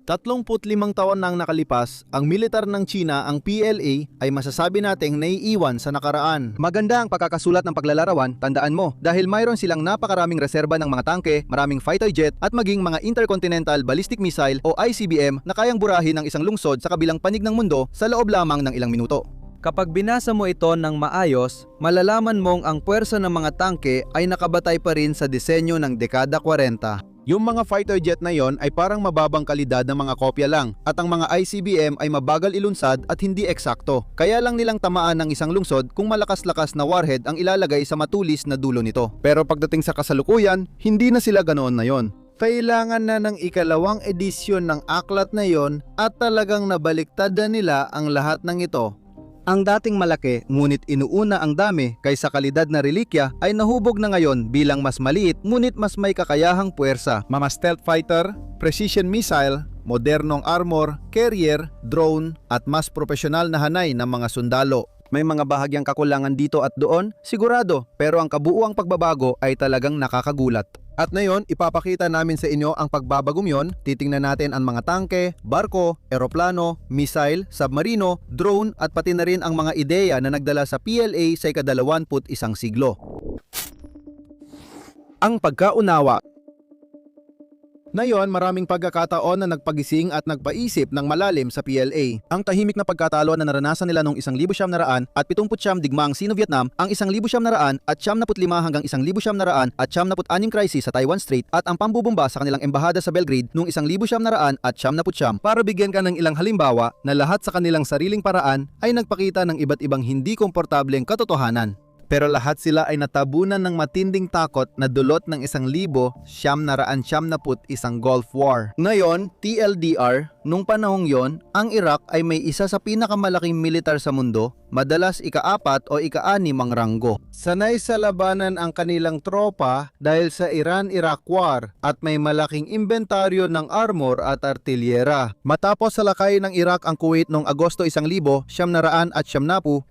35 taon nang nakalipas, ang militar ng China, ang PLA, ay masasabi nating naiiwan sa nakaraan. Maganda ang pagkakasulat ng paglalarawan, tandaan mo, dahil mayroon silang napakaraming reserba ng mga tangke, maraming fighter jet at maging mga Intercontinental Ballistic Missile o ICBM na kayang burahin ang isang lungsod sa kabilang panig ng mundo sa loob lamang ng ilang minuto. Kapag binasa mo ito ng maayos, malalaman mong ang puwersa ng mga tangke ay nakabatay pa rin sa disenyo ng dekada 40. Yung mga fighter jet na yon ay parang mababang kalidad ng mga kopya lang at ang mga ICBM ay mabagal ilunsad at hindi eksakto. Kaya lang nilang tamaan ng isang lungsod kung malakas-lakas na warhead ang ilalagay sa matulis na dulo nito. Pero pagdating sa kasalukuyan, hindi na sila ganoon na yon. Kailangan na ng ikalawang edisyon ng aklat na yon at talagang nabaliktad na nila ang lahat ng ito. Ang dating malaki ngunit inuuna ang dami kaysa kalidad na relikya ay nahubog na ngayon bilang mas maliit ngunit mas may kakayahang puwersa. Mga stealth fighter, precision missile, modernong armor, carrier, drone at mas profesional na hanay ng mga sundalo. May mga bahagyang kakulangan dito at doon, sigurado, pero ang kabuuang pagbabago ay talagang nakakagulat. At ngayon, ipapakita namin sa inyo ang pagbabagong yon. Titingnan natin ang mga tangke, barko, eroplano, missile, submarino, drone at pati na rin ang mga ideya na nagdala sa PLA sa ika-21 siglo. Ang pagkaunawa. Ngayon, maraming pagkakataon na nagpagising at nagpaisip ng malalim sa PLA. Ang tahimik na pagkatalo na naranasan nila noong 1979 at 79 digmaang Sino-Vietnam, ang 1975 hanggang 1976 crisis sa Taiwan Strait at ang pambubumba sa kanilang embahada sa Belgrade noong 1979 para bigyan ka ng ilang halimbawa na lahat sa kanilang sariling paraan ay nagpakita ng iba't ibang hindi komportableng katotohanan. Pero lahat sila ay natabunan ng matinding takot na dulot ng 1,971 Gulf War. Ngayon, TLDR, nung panahong yon, ang Iraq ay may isa sa pinakamalaking militar sa mundo, madalas ika-4 o ika-6 ang ranggo. Sanay sa labanan ang kanilang tropa dahil sa Iran-Iraq War at may malaking inventaryo ng armor at artilyera. Matapos salakay ng Iraq ang Kuwait noong Agosto 1970,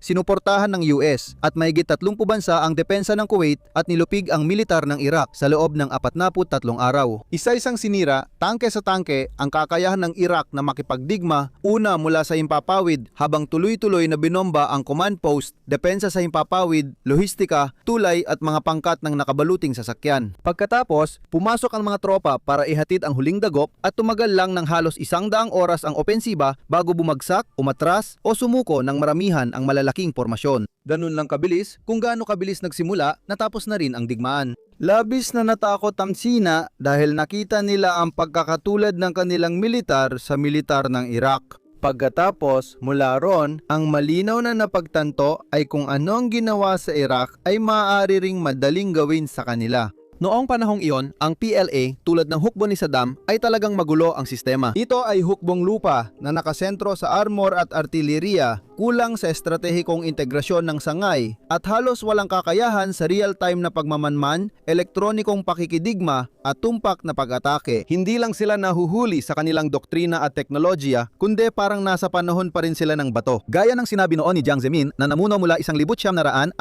sinuportahan ng US at mahigit 30 bansa ang depensa ng Kuwait at nilupig ang militar ng Iraq sa loob ng 43 araw. Isa-isang sinira, tangke sa tangke, ang kakayahan ng Iraq na makipagdigma, una mula sa himpapawid habang tuloy-tuloy na binomba ang command post, depensa sa himpapawid, lohistika, tulay at mga pangkat ng nakabaluting sasakyan. Pagkatapos, pumasok ang mga tropa para ihatid ang huling dagok at tumagal lang ng halos 100 oras ang opensiba bago bumagsak, umatras o sumuko ng maramihan ang malalaking formasyon. Ganun lang kabilis, kung gaano kabilis nagsimula, natapos na rin ang digmaan. Labis na natakot ang China dahil nakita nila ang pagkakatulad ng kanilang militar sa militar ng Iraq. Pagkatapos, mula ron, ang malinaw na napagtanto ay kung ano ang ginawa sa Iraq ay maaari ring madaling gawin sa kanila. Noong panahong iyon, ang PLA tulad ng hukbo ni Saddam ay talagang magulo ang sistema. Ito ay hukbong lupa na nakasentro sa armor at artilleriya, kulang sa estratehikong integrasyon ng sangay at halos walang kakayahan sa real-time na pagmamanman, elektronikong pakikidigma at tumpak na pag-atake. Hindi lang sila nahuhuli sa kanilang doktrina at teknolohiya, kundi parang nasa panahon pa rin sila ng bato. Gaya ng sinabi noon ni Jiang Zemin na namuno mula 1989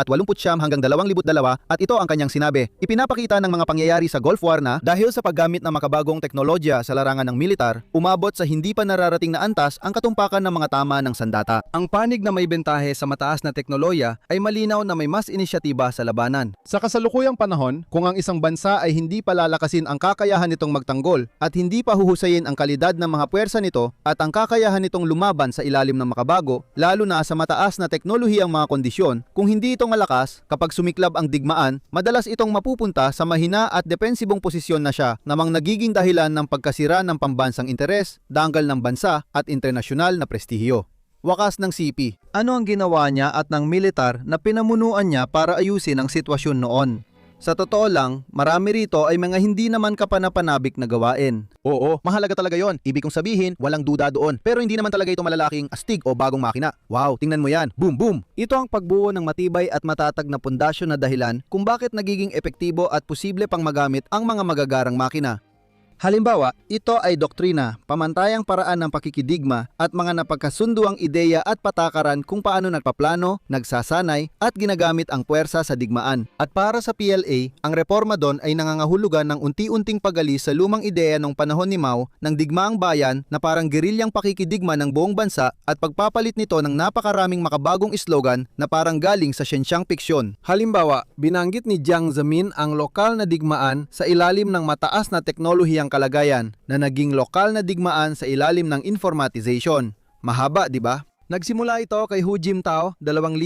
hanggang 2002 at ito ang kanyang sinabi. Ipinapakita ng mga pangyayari sa Gulf War na dahil sa paggamit ng makabagong teknolohiya sa larangan ng militar, umabot sa hindi pa nararating na antas ang katumpakan ng mga tama ng sandata. Ang panig na may bentahe sa mataas na teknolohiya ay malinaw na may mas inisyatiba sa labanan. Sa kasalukuyang panahon, kung ang isang bansa ay hindi palalakasin ang kakayahan nitong magtanggol at hindi pa huhusayin ang kalidad ng mga puwersa nito at ang kakayahan nitong lumaban sa ilalim ng makabago, lalo na sa mataas na teknolohiyang mga kondisyon, kung hindi ito malakas, kapag sumiklab ang digmaan, madalas itong mapupunta sa mahina at depensibong posisyon na siya namang nagiging dahilan ng pagkasira ng pambansang interes, danggal ng bansa at internasyonal na prestihiyo. Wakas ng CP. Ano ang ginawa niya at ng militar na pinamunuan niya para ayusin ang sitwasyon noon? Sa totoo lang, marami rito ay mga hindi naman kapanapanabik na gawain. Oo, mahalaga talaga yon. Ibig kong sabihin, walang duda doon. Pero hindi naman talaga ito malalaking astig o bagong makina. Wow, tingnan mo yan. Boom, boom. Ito ang pagbuo ng matibay at matatag na pundasyon na dahilan kung bakit nagiging epektibo at posible pang magamit ang mga magagarang makina. Halimbawa, ito ay doktrina, pamantayang paraan ng pakikidigma at mga napagkasunduang ideya at patakaran kung paano nagpaplano, nagsasanay at ginagamit ang puwersa sa digmaan. At para sa PLA, ang reforma doon ay nangangahulugan ng unti-unting pagalis sa lumang ideya nung panahon ni Mao ng digmaang bayan na parang gerilyang pakikidigma ng buong bansa at pagpapalit nito ng napakaraming makabagong slogan na parang galing sa siyensyang piksyon. Halimbawa, binanggit ni Jiang Zemin ang lokal na digmaan sa ilalim ng mataas na teknolohiyang kalagayan na naging lokal na digmaan sa ilalim ng informatization. Mahaba, di ba? Nagsimula ito kay Hu Jintao 2012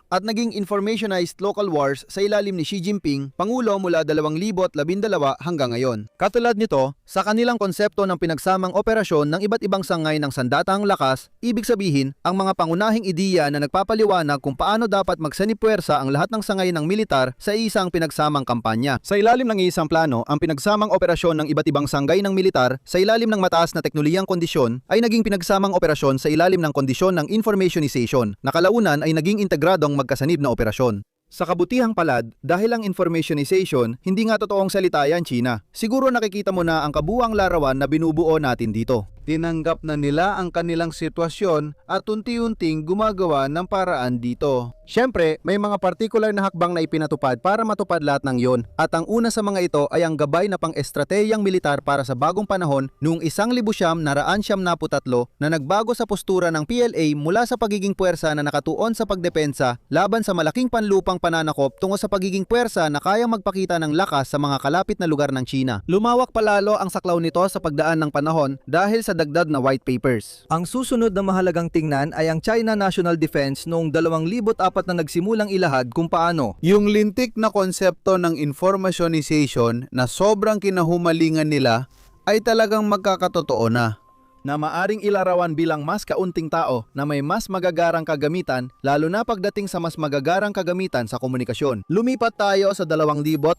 at naging informationized local wars sa ilalim ni Xi Jinping, Pangulo mula 2012 hanggang ngayon. Katulad nito, sa kanilang konsepto ng pinagsamang operasyon ng iba't ibang sangay ng sandatang lakas, ibig sabihin, ang mga pangunahing ideya na nagpapaliwanag kung paano dapat magsanipuwersa ang lahat ng sangay ng militar sa isang pinagsamang kampanya. Sa ilalim ng isang plano, ang pinagsamang operasyon ng iba't ibang sanggay ng militar sa ilalim ng mataas na teknolohiyang kondisyon ay naging pinagsamang operasyon sa ilalim ng kondisyon ng informationization na kalaunan ay naging integradong magkasanib na operasyon. Sa kabutihang palad, dahil ang informationization, hindi nga totoong salita yan, China. Siguro nakikita mo na ang kabuuang larawan na binubuo natin dito. Tinanggap na nila ang kanilang sitwasyon at unti-unting gumagawa ng paraan dito. Siyempre, may mga particular na hakbang na ipinatupad para matupad lahat ng yon. At ang una sa mga ito ay ang gabay na pang-estratehiyang militar para sa bagong panahon noong 1993 na nagbago sa postura ng PLA mula sa pagiging puwersa na nakatuon sa pagdepensa laban sa malaking panlupang pananakop tungo sa pagiging puwersa na kayang magpakita ng lakas sa mga kalapit na lugar ng China. Lumawak palalo ang saklaw nito sa pagdaan ng panahon dahil sa dagdag na white papers. Ang susunod na mahalagang tingnan ay ang China National Defense noong 2004 na nagsimulang ilahad kung paano Yung lintik na konsepto ng informationization na sobrang kinahumalingan nila ay talagang magkakatotoo na maaring ilarawan bilang mas kaunting tao na may mas magagarang kagamitan lalo na pagdating sa mas magagarang kagamitan sa komunikasyon. Lumipat tayo sa 2015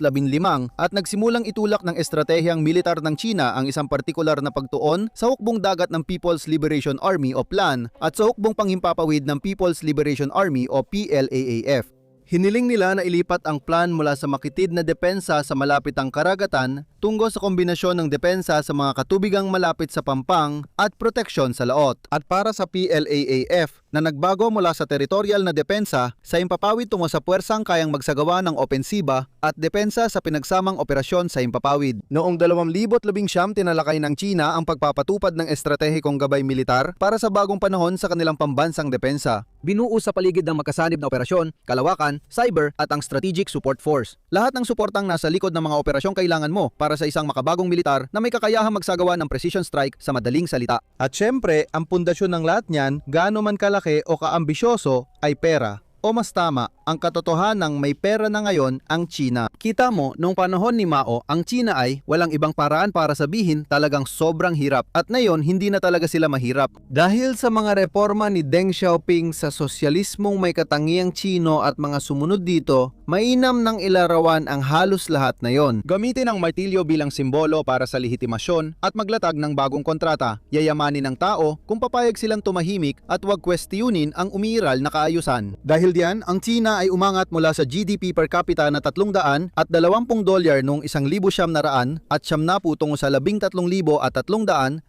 at nagsimulang itulak ng estratehiyang militar ng China ang isang partikular na pagtuon sa hukbong dagat ng People's Liberation Army o PLAN at sa hukbong panghimpapawid ng People's Liberation Army o PLAAF. Hiniling nila na ilipat ang plan mula sa makitid na depensa sa malapitang karagatan tungo sa kombinasyon ng depensa sa mga katubigang malapit sa pampang at proteksyon sa laot. At para sa PLAAF na nagbago mula sa teritorial na depensa sa impapawid tungo sa puwersang kayang magsagawa ng opensiba at depensa sa pinagsamang operasyon sa impapawid. Noong 2019 tinalakay ng China ang pagpapatupad ng estratehikong gabay militar para sa bagong panahon sa kanilang pambansang depensa. binuo sa paligid ng magkasanib na operasyon, kalawakan, cyber at ang Strategic Support Force. Lahat ng suportang nasa likod ng mga operasyong kailangan mo para sa isang makabagong militar na may kakayahang magsagawa ng precision strike sa madaling salita. At syempre, ang pundasyon ng lahat niyan, gaano man kalaki o kaambisyoso, ay pera. O mas tama, ang katotohanang may pera na ngayon ang China. Kita mo, nung panahon ni Mao, ang China ay walang ibang paraan para sabihin talagang sobrang hirap. At ngayon, hindi na talaga sila mahirap. Dahil sa mga reforma ni Deng Xiaoping sa sosyalismong may katangiang Chino at mga sumunod dito, mainam nang ilarawan ang halos lahat na yon. Gamitin ang martilyo bilang simbolo para sa lehitimasyon at maglatag ng bagong kontrata. Yayamanin ng tao kung papayag silang tumahimik at huwag kwestiyunin ang umiiral na kaayusan. Dahil diyan, ang China ay umangat mula sa GDP per capita na $300 at $20 noong 1900 at 70 tungo sa 13,300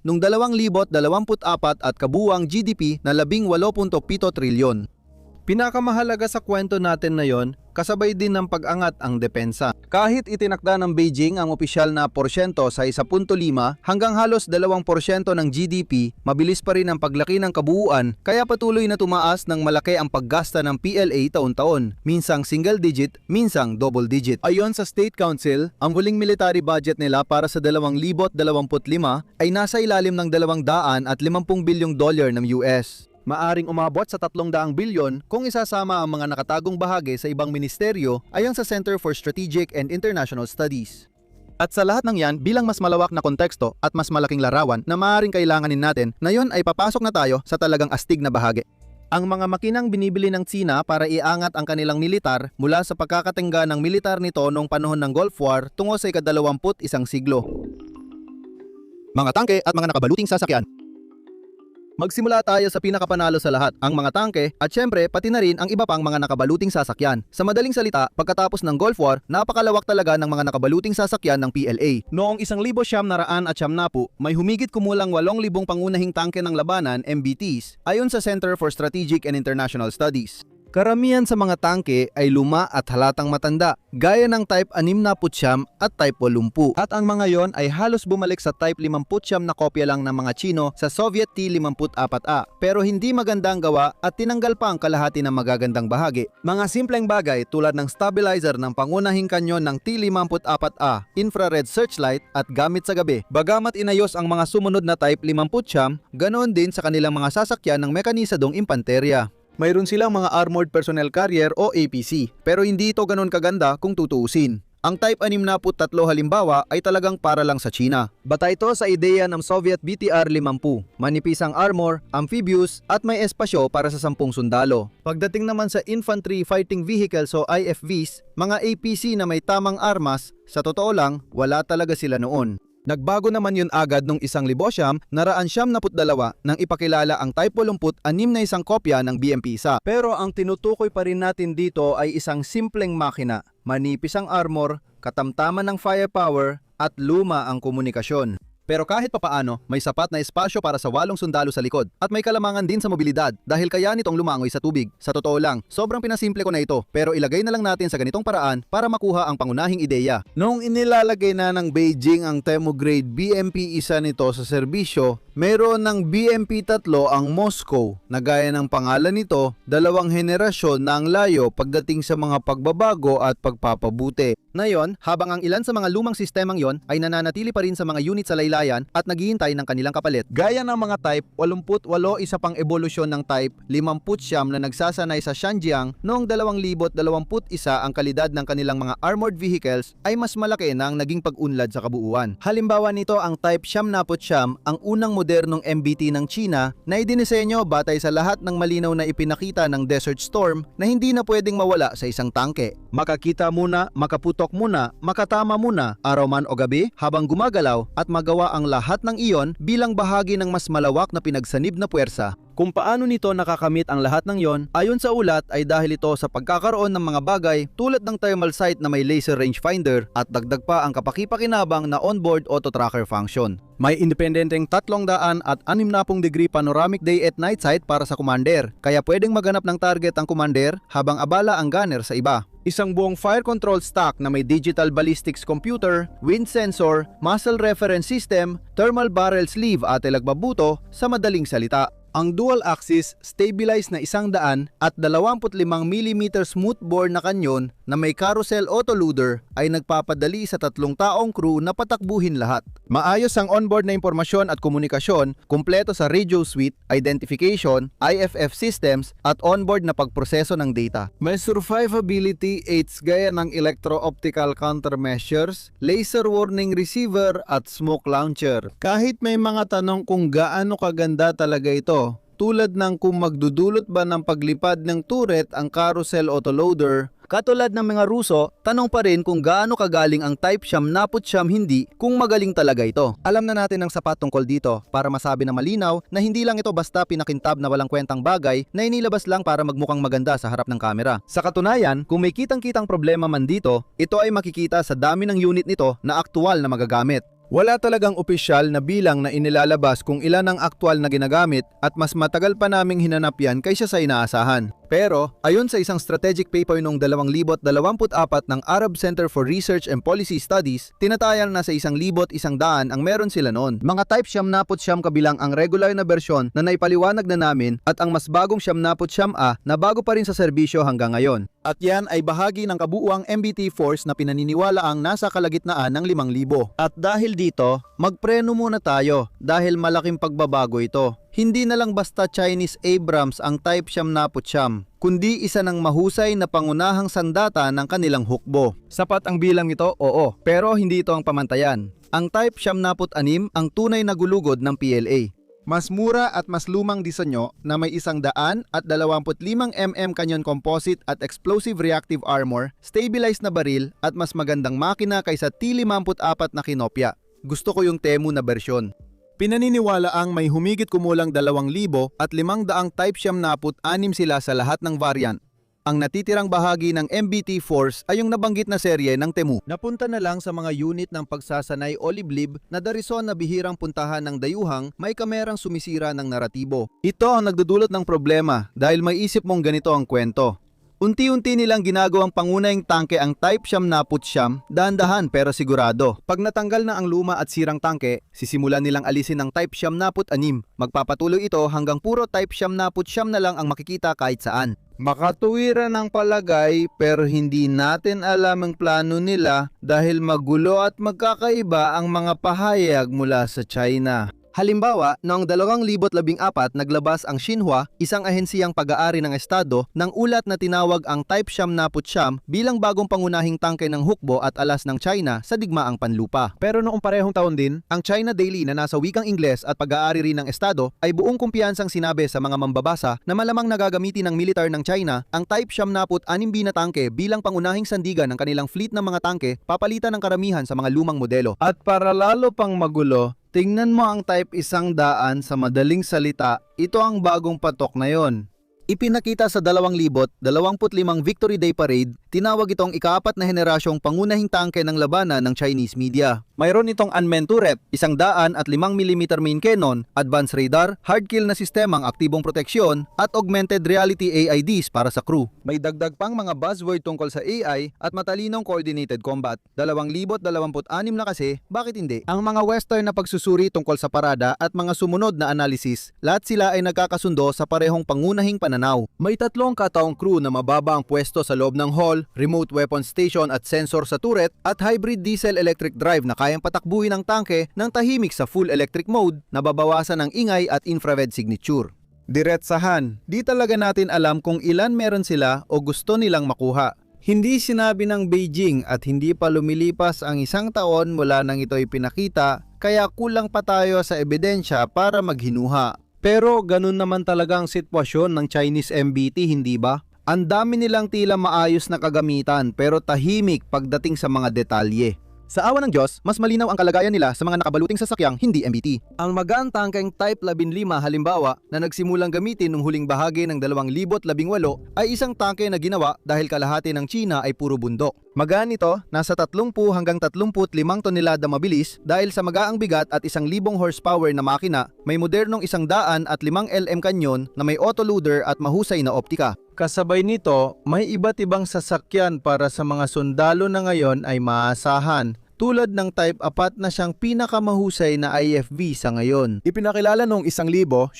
noong 2024 at kabuuang GDP na 18.7 trilyon. Pinakamahalaga sa kwento natin na yon, kasabay din ng pag-angat ang depensa. Kahit itinakda ng Beijing ang opisyal na porsyento sa 1.5 hanggang halos 2% ng GDP, mabilis pa rin ang paglaki ng kabuuan kaya patuloy na tumaas ng malaki ang paggasta ng PLA taon-taon, minsang single digit, minsang double digit. Ayon sa State Council, ang huling military budget nila para sa 2025 ay nasa ilalim ng $250 bilyong ng US. Maaring umabot sa 300 bilyon kung isasama ang mga nakatagong bahagi sa ibang ministeryo ayon sa Center for Strategic and International Studies. At sa lahat ng yan, bilang mas malawak na konteksto at mas malaking larawan na maaaring kailanganin natin, na yon ay papasok na tayo sa talagang astig na bahagi. Ang mga makinang binibili ng China para iangat ang kanilang militar mula sa pagkakatingga ng militar nito noong panahon ng Gulf War tungo sa ika-21 siglo. Mga tangke at mga nakabaluting sasakyan. Magsimula tayo sa pinakapanalo sa lahat, ang mga tangke at syempre pati na rin ang iba pang mga nakabaluting sasakyan. Sa madaling salita, pagkatapos ng Gulf War, napakalawak talaga ng mga nakabaluting sasakyan ng PLA. Noong 1970, may humigit kumulang 8,000 pangunahing tangke ng labanan, MBTs, ayon sa Center for Strategic and International Studies. Karamihan sa mga tangke ay luma at halatang matanda, gaya ng Type 69 at Type 80. At ang mga yon ay halos bumalik sa Type 59 na kopya lang ng mga Chino sa Soviet T-54A. Pero hindi maganda ang gawa at tinanggal pa ang kalahati ng magagandang bahagi. Mga simpleng bagay tulad ng stabilizer ng pangunahing kanyon ng T-54A, infrared searchlight at gamit sa gabi. Bagamat inayos ang mga sumunod na Type 59, ganoon din sa kanilang mga sasakyan ng mekanisadong impanterya. Mayroon silang mga Armored Personnel Carrier o APC, pero hindi ito ganoon kaganda kung tutuusin. Ang Type 63 halimbawa ay talagang para lang sa China. Bata ito sa ideya ng Soviet BTR-50, manipis ang armor, amphibious at may espasyo para sa 10 sundalo. Pagdating naman sa Infantry Fighting Vehicles o IFVs, mga APC na may tamang armas, sa totoo lang, wala talaga sila noon. Nagbago naman yun agad nung 1972 nang ipakilala ang Type 86 na isang kopya ng BMP-1. Pero ang tinutukoy pa rin natin dito ay isang simpleng makina, manipis ang armor, katamtaman ng firepower at luma ang komunikasyon. Pero kahit papaano, may sapat na espasyo para sa 8 sundalo sa likod at may kalamangan din sa mobilidad dahil kaya nitong lumangoy sa tubig. Sa totoo lang, sobrang pinasimple ko na ito pero ilagay na lang natin sa ganitong paraan para makuha ang pangunahing ideya. Noong inilalagay na ng Beijing ang Thermograde BMP-1 nito sa serbisyo, meron ng BMP-3 ang Moscow na gaya ng pangalan nito, 2 henerasyon na ang layo pagdating sa mga pagbabago at pagpapabuti. Ngayon, habang ang ilan sa mga lumang sistemang yon ay nananatili pa rin sa mga unit sa laylayan at naghihintay ng kanilang kapalit. Gaya ng mga Type 88, isa pang ebolusyon ng Type 50 na nagsasanay sa Xinjiang noong 2021 ang kalidad ng kanilang mga armored vehicles ay mas malaki na ang naging pag-unlad sa kabuuan. Halimbawa nito ang Type 79, ang unang modernong MBT ng China na idinisenyo batay sa lahat ng malinaw na ipinakita ng Desert Storm na hindi na pwedeng mawala sa isang tangke. Makakita muna, makaputok muna, makatama muna, araw man o gabi habang gumagalaw at magawa ang lahat ng iyon bilang bahagi ng mas malawak na pinagsanib na puwersa. Kung paano nito nakakamit ang lahat ng yon, ayon sa ulat ay dahil ito sa pagkakaroon ng mga bagay tulad ng thermal sight na may laser rangefinder at dagdag pa ang kapaki-pakinabang na onboard auto tracker function. May independenteng 360 degree panoramic day at night sight para sa commander, kaya pwedeng maganap ng target ang commander habang abala ang gunner sa iba. Isang buong fire control stack na may digital ballistics computer, wind sensor, muzzle reference system, thermal barrel sleeve at ilagbabuto sa madaling salita. Ang dual-axis, stabilized na 100 at 25mm smoothbore na kanyon na may carousel autoloader ay nagpapadali sa 3 taong crew na patakbuhin lahat. Maayos ang onboard na impormasyon at komunikasyon, kumpleto sa radio suite, identification, IFF systems at onboard na pagproseso ng data. May survivability aids gaya ng electro-optical countermeasures, laser warning receiver at smoke launcher. Kahit may mga tanong kung gaano kaganda talaga ito, tulad ng kung magdudulot ba ng paglipad ng turret ang carousel autoloader. Katulad ng mga Ruso, tanong pa rin kung gaano kagaling ang Type 79 hindi kung magaling talaga ito. Alam na natin ang sapat tungkol dito para masabi na malinaw na hindi lang ito basta pinakintab na walang kwentang bagay na inilabas lang para magmukhang maganda sa harap ng kamera. Sa katunayan, kung may kitang-kitang problema man dito, ito ay makikita sa dami ng unit nito na aktual na magagamit. Wala talagang opisyal na bilang na inilalabas kung ilan ang aktwal na ginagamit at mas matagal pa naming hinanap yan kaysa sa inaasahan. Pero, ayon sa isang strategic paper noong 2024 ng Arab Center for Research and Policy Studies, tinatayang na sa 1,100 ang meron sila noon. Mga Type 79 kabilang ang regular na bersyon na naipaliwanag na namin at ang mas bagong 79A na bago pa rin sa serbisyo hanggang ngayon. At yan ay bahagi ng kabuuang MBT force na pinaniniwala ang nasa kalagitnaan ng 5,000. At dahil dito, magpreno muna tayo dahil malaking pagbabago ito. Hindi na lang basta Chinese Abrams ang Type 79, kundi isa ng mahusay na pangunahang sandata ng kanilang hukbo. Sapat ang bilang ito, oo, pero hindi ito ang pamantayan. Ang Type 76 ang tunay na gulugod ng PLA. Mas mura at mas lumang disenyo na may 125mm canyon composite at explosive reactive armor, stabilized na baril at mas magandang makina kaysa T-54 na kinopya. Gusto ko yung Temu na bersyon. Pinaniniwala ang may humigit kumulang 2,000 at 500 Type 76 sila sa lahat ng variant. Ang natitirang bahagi ng MBT Force ay yung nabanggit na serye ng Temu. Napunta na lang sa mga unit ng pagsasanay o liblib na darison na bihirang puntahan ng dayuhang may kamerang sumisira ng naratibo. Ito ang nagdudulot ng problema dahil may isip mong ganito ang kwento. Unti-unti nilang ginagawang pangunahing tangke ang Type 79, dahan-dahan pero sigurado. Pag natanggal na ang luma at sirang tangke, sisimulan nilang alisin ang Type 76. Magpapatuloy ito hanggang puro Type 79 na lang ang makikita kahit saan. Makatuwiran ang palagay pero hindi natin alam ang plano nila dahil magulo at magkakaiba ang mga pahayag mula sa China. Halimbawa, noong 2014 naglabas ang Xinhua, isang ahensiyang pag-aari ng estado, ng ulat na tinawag ang Type 79 bilang bagong pangunahing tangke ng hukbo at alas ng China sa digmaang panlupa. Pero noong parehong taon din, ang China Daily na nasa wikang Ingles at pag-aari rin ng estado ay buong kumpiyansang sinabi sa mga mambabasa na malamang nagagamitin ng militar ng China ang Type 76 na tangke bilang pangunahing sandigan ng kanilang fleet ng mga tangke papalitan ng karamihan sa mga lumang modelo. At para lalo pang magulo, tingnan mo ang Type 100 sa madaling salita, ito ang bagong patok na yon. Ipinakita sa 2025 Victory Day Parade, tinawag itong ika-4 na henerasyong pangunahing tangke ng labanan ng Chinese media. Mayroon itong unmanned turret, 105 mm main cannon, advanced radar, hard kill na sistemang aktibong proteksyon, at augmented reality AIDs para sa crew. May dagdag pang mga buzzword tungkol sa AI at matalinong coordinated combat. 2026 na kasi, bakit hindi? Ang mga western na pagsusuri tungkol sa parada at mga sumunod na analysis, lahat sila ay nagkakasundo sa parehong pangunahing pananaw. May 3 kataong crew na mababa ang pwesto sa loob ng hall, remote weapon station at sensor sa turret, at hybrid diesel-electric drive na kayang patakbuhin ang tangke ng tahimik sa full electric mode, nababawasan ng ingay at infrared signature. Diretsahan, di talaga natin alam kung ilan meron sila o gusto nilang makuha. Hindi sinabi ng Beijing at hindi pa lumilipas ang 1 taon mula nang ito ipinakita, kaya kulang pa tayo sa ebidensya para maghinuha. Pero ganun naman talaga ang sitwasyon ng Chinese MBT, hindi ba? Ang dami nilang tila maayos na kagamitan pero tahimik pagdating sa mga detalye. Sa awa ng Diyos, mas malinaw ang kalagayan nila sa mga nakabaluting sasakyang hindi MBT. Ang magaan tangkeng Type 15 halimbawa na nagsimulang gamitin nung huling bahagi ng 2018 ay isang tangke na ginawa dahil kalahati ng China ay puro bundok. Magaan ito, nasa 30 hanggang 35 tonelada mabilis dahil sa magaang bigat at 1,000 horsepower na makina, may modernong 105 mm kanyon na may autoloader at mahusay na optika. Kasabay nito, may iba't ibang sasakyan para sa mga sundalo na ngayon ay maasahan, tulad ng Type 4 na siyang pinakamahusay na IFV sa ngayon. Ipinakilala noong 1,900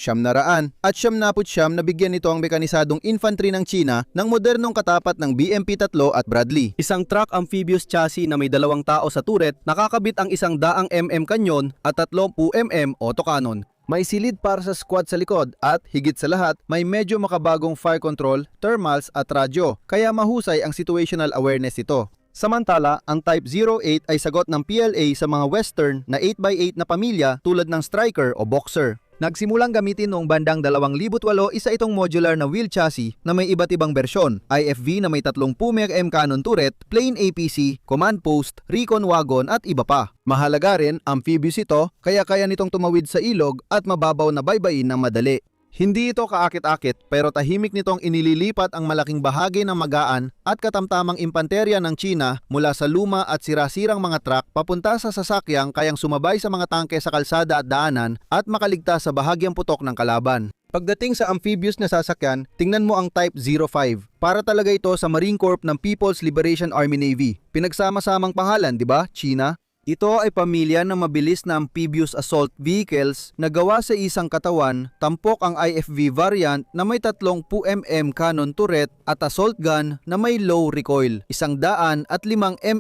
at 79 na bigyan nito ang mekanisadong infantry ng China ng modernong katapat ng BMP-3 at Bradley. Isang truck amphibious chassis na may 2 tao sa turret, nakakabit ang 100 mm kanyon at 30 mm autocannon. May silid para sa squad sa likod at, higit sa lahat, may medyo makabagong fire control, thermals at radyo, kaya mahusay ang situational awareness ito. Samantala, ang Type 08 ay sagot ng PLA sa mga western na 8x8 na pamilya tulad ng Striker o Boxer. Nagsimulang gamitin noong bandang 2008 isa itong modular na wheel chassis na may iba't ibang bersyon, IFV na may 30 mm cannon turret, plain APC, command post, recon wagon at iba pa. Mahalaga rin, amphibious ito, kaya kaya nitong tumawid sa ilog at mababaw na baybayin ng madali. Hindi ito kaakit-akit pero tahimik nitong inililipat ang malaking bahagi ng magaan at katamtamang impanterya ng China mula sa luma at sirasirang mga truck papunta sa sasakyang kayang sumabay sa mga tangke sa kalsada at daanan at makaligtas sa bahagyang putok ng kalaban. Pagdating sa amphibious na sasakyan, tingnan mo ang Type 05. Para talaga ito sa Marine Corps ng People's Liberation Army Navy. Pinagsama-samang pangalan, di ba? China. Ito ay pamilya ng mabilis na amphibious assault vehicles na gawa sa isang katawan, tampok ang IFV variant na may 30 mm cannon turret at assault gun na may low recoil, 105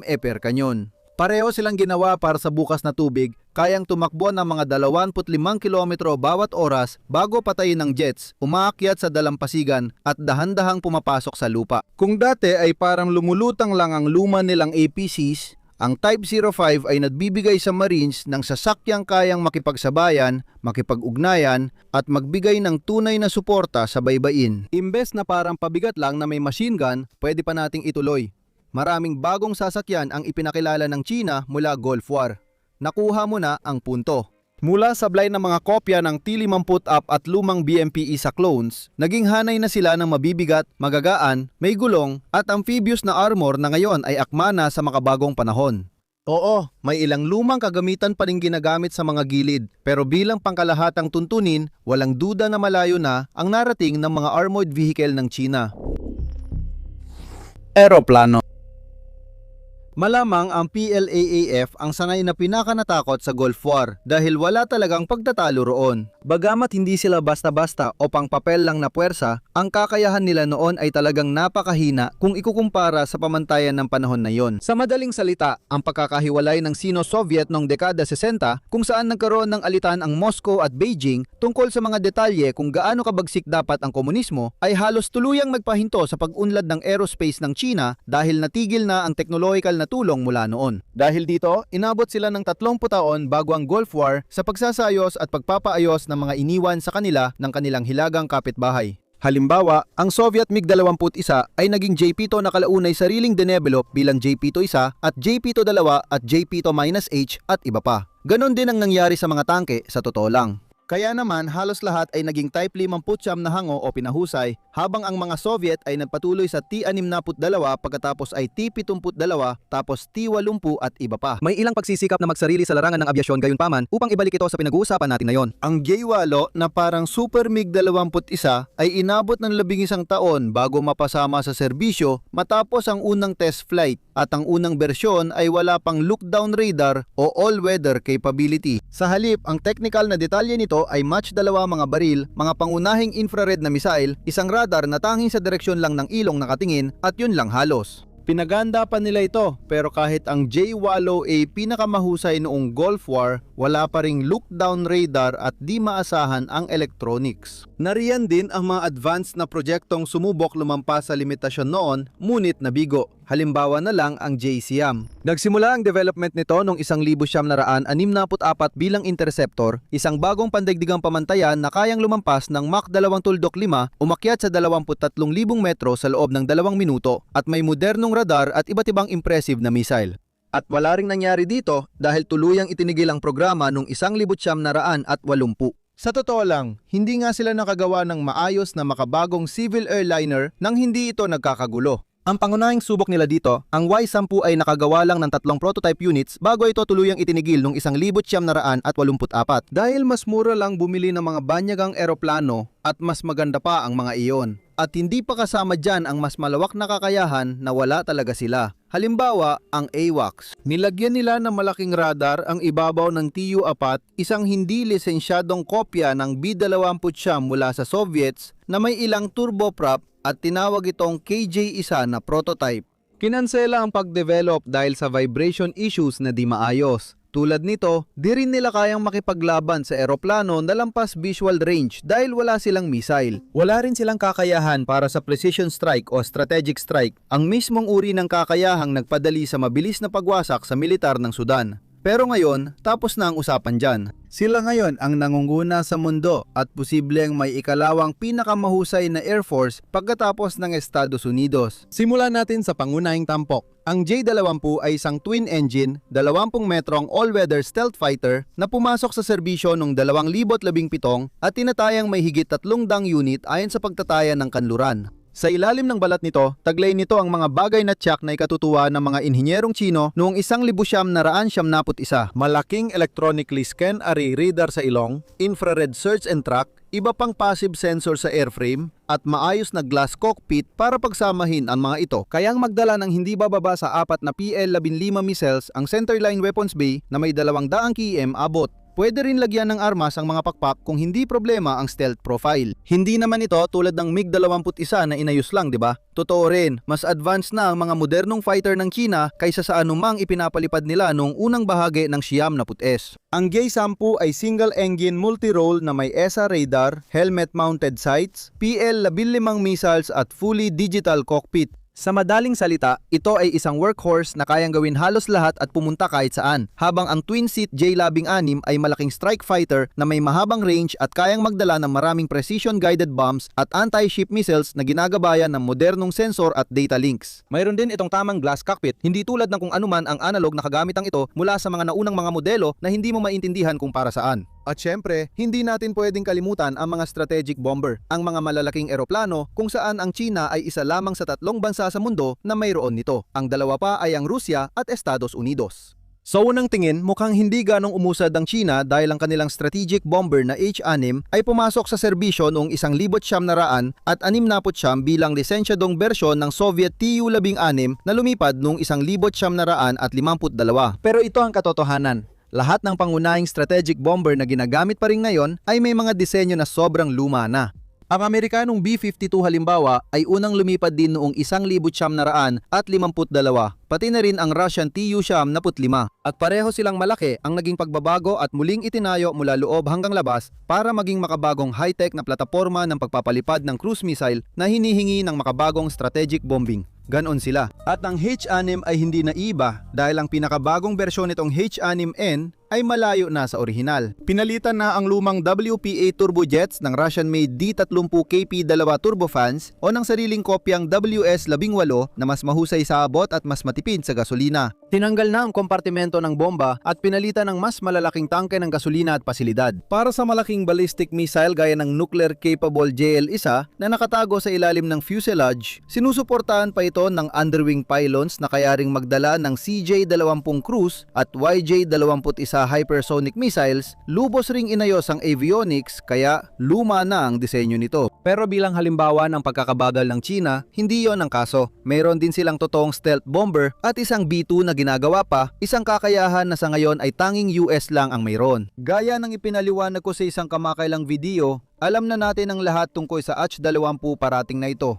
ME per kanyon. Pareho silang ginawa para sa bukas na tubig, kayang tumakbo ng mga 25 kilometro bawat oras bago patayin ng jets, umaakyat sa dalampasigan at dahan-dahang pumapasok sa lupa. Kung dati ay parang lumulutang lang ang luma nilang APCs, ang Type 05 ay nagbibigay sa Marines ng sasakyang kayang makipagsabayan, makipag-ugnayan at magbigay ng tunay na suporta sa baybayin. Imbes na parang pabigat lang na may machine gun, pwede pa nating ituloy. Maraming bagong sasakyan ang ipinakilala ng China mula Gulf War. Nakuha mo na ang punto. Mula sablay ng mga kopya ng T-50 up at lumang BMP-1 clones, naging hanay na sila ng mabibigat, magagaan, may gulong at amphibious na armor na ngayon ay akma na sa makabagong panahon. Oo, may ilang lumang kagamitan pa rin ginagamit sa mga gilid, pero bilang pangkalahatang tuntunin, walang duda na malayo na ang narating ng mga armored vehicle ng China. Eroplano. Malamang ang PLAAF ang sanay na pinakanatakot sa Gulf War dahil wala talagang pagtatalo roon. Bagamat hindi sila basta-basta o pangpapel lang na puwersa, ang kakayahan nila noon ay talagang napakahina kung ikukumpara sa pamantayan ng panahon na yon. Sa madaling salita, ang pagkakahiwalay ng Sino-Soviet noong dekada 60 kung saan nagkaroon ng alitan ang Moscow at Beijing tungkol sa mga detalye kung gaano kabagsik dapat ang komunismo ay halos tuluyang nagpahinto sa pag-unlad ng aerospace ng China dahil natigil na ang technological na tulong mula noon. Dahil dito, inabot sila ng 30 taon bago ang Gulf War sa pagsasayos at pagpapaayos ng mga iniwan sa kanila ng kanilang hilagang kapitbahay. Halimbawa, ang Soviet MiG-21 ay naging JP-2 na kalaunay sariling dinevelop bilang JP-2-1 at JP-2-2 at JP-2-H at iba pa. Ganon din ang nangyari sa mga tangke sa totoo lang. Kaya naman halos lahat ay naging Type 59 na hango o pinahusay habang ang mga Soviet ay nagpatuloy sa T-62 pagkatapos ay T-72 tapos T-80 at iba pa. May ilang pagsisikap na magsarili sa larangan ng abyasyon gayunpaman upang ibalik ito sa pinag-uusapan natin ngayon. Ang J-8 na parang Super MiG-21 ay inabot ng 11 taon bago mapasama sa serbisyo matapos ang unang test flight at ang unang bersyon ay wala pang look-down radar o all-weather capability. Sa halip, ang technical na detalye nito ay Mach 2 mga baril, mga pangunahing infrared na missile, isang radar na tanging sa direksyon lang ng ilong nakatingin at yun lang halos. Pinaganda pa nila ito pero kahit ang J-8 ay pinakamahusay noong Gulf War, wala pa ring look-down radar at di maasahan ang electronics. Nariyan din ang mga advanced na proyektong sumubok lumampas sa limitasyon noon, ngunit nabigo. Halimbawa na lang ang JCM. Nagsimula ang development nito noong 1964 bilang interceptor, isang bagong pandaigdigang pamantayan na kayang lumampas ng Mach 2.5 umakyat sa 23,000 metro sa loob ng 2 minuto at may modernong radar at iba't ibang impressive na missile. At wala ring nangyari dito dahil tuluyang itinigil ang programa noong 1980. Sa totoo lang, hindi nga sila nakagawa ng maayos na makabagong civil airliner nang hindi ito nagkakagulo. Ang pangunahing subok nila dito, ang Y-10 ay nakagawa lang ng 3 prototype units bago ito tuluyang itinigil noong 1984 dahil mas mura lang bumili ng mga banyagang eroplano at mas maganda pa ang mga iyon. At hindi pa kasama dyan ang mas malawak na kakayahan na wala talaga sila. Halimbawa, ang AWACS. Nilagyan nila ng malaking radar ang ibabaw ng Tu-4, isang hindi lisensyadong kopya ng B-29 mula sa Soviets na may ilang turboprop at tinawag itong KJ-1 na prototype. Kinansela ang pag-develop dahil sa vibration issues na di maayos. Tulad nito, di rin nila kayang makipaglaban sa eroplano na lampas visual range dahil wala silang missile. Wala rin silang kakayahan para sa precision strike o strategic strike, ang mismong uri ng kakayahang nagpadali sa mabilis na pagwasak sa militar ng Sudan. Pero ngayon, tapos na ang usapan dyan. Sila ngayon ang nangunguna sa mundo at posibleng may ikalawang pinakamahusay na Air Force pagkatapos ng Estados Unidos. Simulan natin sa pangunahing tampok. Ang J-20 ay isang twin-engine, 20 metrong all-weather stealth fighter na pumasok sa serbisyo noong 2017 at tinatayang may higit 300 unit ayon sa pagtataya ng kanluran. Sa ilalim ng balat nito, taglay nito ang mga bagay na tiyak na ikatutuwa ng mga inhinyerong Chino noong 1971. Malaking electronically scan array radar sa ilong, infrared search and track, iba pang passive sensor sa airframe, at maayos na glass cockpit para pagsamahin ang mga ito. Kayang magdala ng hindi bababa sa 4 na PL-15 missiles ang centerline weapons bay na may 200 km abot. Pwede rin lagyan ng armas ang mga pakpak kung hindi problema ang stealth profile. Hindi naman ito tulad ng MiG-21 na inayos lang, di ba? Totoo rin, mas advanced na ang mga modernong fighter ng China kaysa sa anumang ipinapalipad nila noong unang bahagi ng Siyam-na-Put-es. Ang J-10 ay single-engine multi-role na may ESA radar, helmet-mounted sights, PL-15 missiles at fully digital cockpit. Sa madaling salita, ito ay isang workhorse na kayang gawin halos lahat at pumunta kahit saan, habang ang twin-seat J-16 ay malaking strike fighter na may mahabang range at kayang magdala ng maraming precision-guided bombs at anti-ship missiles na ginagabayan ng modernong sensor at data links. Mayroon din itong tamang glass cockpit, hindi tulad ng kung anuman ang analog na kagamitang ito mula sa mga naunang mga modelo na hindi mo maintindihan kung para saan. At syempre, hindi natin pwedeng kalimutan ang mga strategic bomber, ang mga malalaking eroplano kung saan ang China ay isa lamang sa 3 bansa sa mundo na mayroon nito. Ang dalawa pa ay ang Rusya at Estados Unidos. Sa unang tingin, mukhang hindi ganong umusad ang China dahil ang kanilang strategic bomber na H-6 ay pumasok sa serbisyo noong 1969 at 69 bilang lisensyadong bersyon ng Soviet Tu-16 na lumipad noong 1952. Pero ito ang katotohanan. Lahat ng pangunahing strategic bomber na ginagamit pa rin ngayon ay may mga disenyo na sobrang luma na. Ang Amerikanong B-52 halimbawa ay unang lumipad din noong 1952, pati na rin ang Russian Tu-75 at pareho silang malaki. Ang naging pagbabago at muling itinayo mula loob hanggang labas para maging makabagong high-tech na plataporma ng pagpapalipad ng cruise missile na hinihingi ng makabagong strategic bombing. Ganon sila. At ang H-6 ay hindi na iba dahil ang pinakabagong bersyon nitong H-6N ay malayo na sa orihinal. Pinalitan na ang lumang WPA turbojets ng Russian-made D30KP2 turbofans o ng sariling kopyang WS-18 na mas mahusay sa abot at mas matipid sa gasolina. Tinanggal na ang kompartimento ng bomba at pinalitan ng mas malalaking tangke ng gasolina at pasilidad. Para sa malaking ballistic missile gaya ng nuclear-capable JL-1 na nakatago sa ilalim ng fuselage, sinusuportahan pa ito ng underwing pylons na kaya ring magdala ng CJ-20 cruise at YJ-21 hypersonic missiles. Lubos ring inayos ang avionics kaya luma na ang disenyo nito. Pero bilang halimbawa ng pagkakabagal ng China, hindi yon ang kaso. Mayroon din silang totoong stealth bomber at isang B-2 na ginagawa pa, isang kakayahan na sa ngayon ay tanging US lang ang mayroon. Gaya ng ipinaliwanag ko sa isang kamakailang video, alam na natin ang lahat tungkol sa H-20 parating na ito.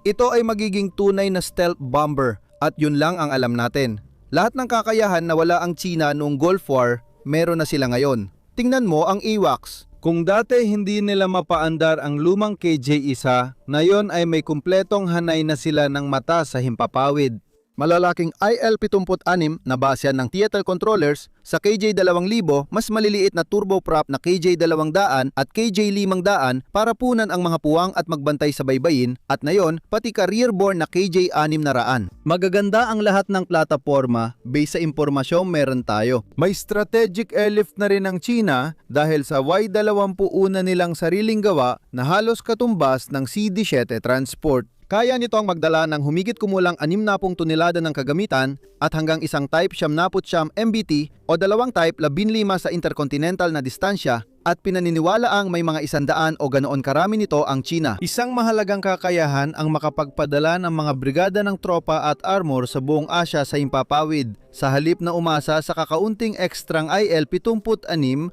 Ito ay magiging tunay na stealth bomber at yun lang ang alam natin. Lahat ng kakayahan na wala ang China noong Gulf War, meron na sila ngayon. Tingnan mo ang AWACS. Kung dati hindi nila mapaandar ang lumang KJ-1, ngayon ay may kumpletong hanay na sila ng mata sa himpapawid. Malalaking IL-76 na base ng theater controllers sa KJ-2000, mas maliliit na turboprop na KJ-200 at KJ-500 para punan ang mga puwang at magbantay sa baybayin at ngayon pati career-borne na KJ-600. Magaganda ang lahat ng plataforma based sa impormasyong meron tayo. May strategic airlift na rin ang China dahil sa Y-20 una nilang sariling gawa na halos katumbas ng CD-7 transport. Kaya nito ang magdala ng humigit kumulang 60 tonelada ng kagamitan at hanggang isang type 79 MBT o dalawang type 15 sa intercontinental na distansya at pinaniniwala ang may mga 100 o ganoon karami nito ang China. Isang mahalagang kakayahan ang makapagpadala ng mga brigada ng tropa at armor sa buong Asya sa himpapawid sa halip na umasa sa kakaunting ekstrang IL-76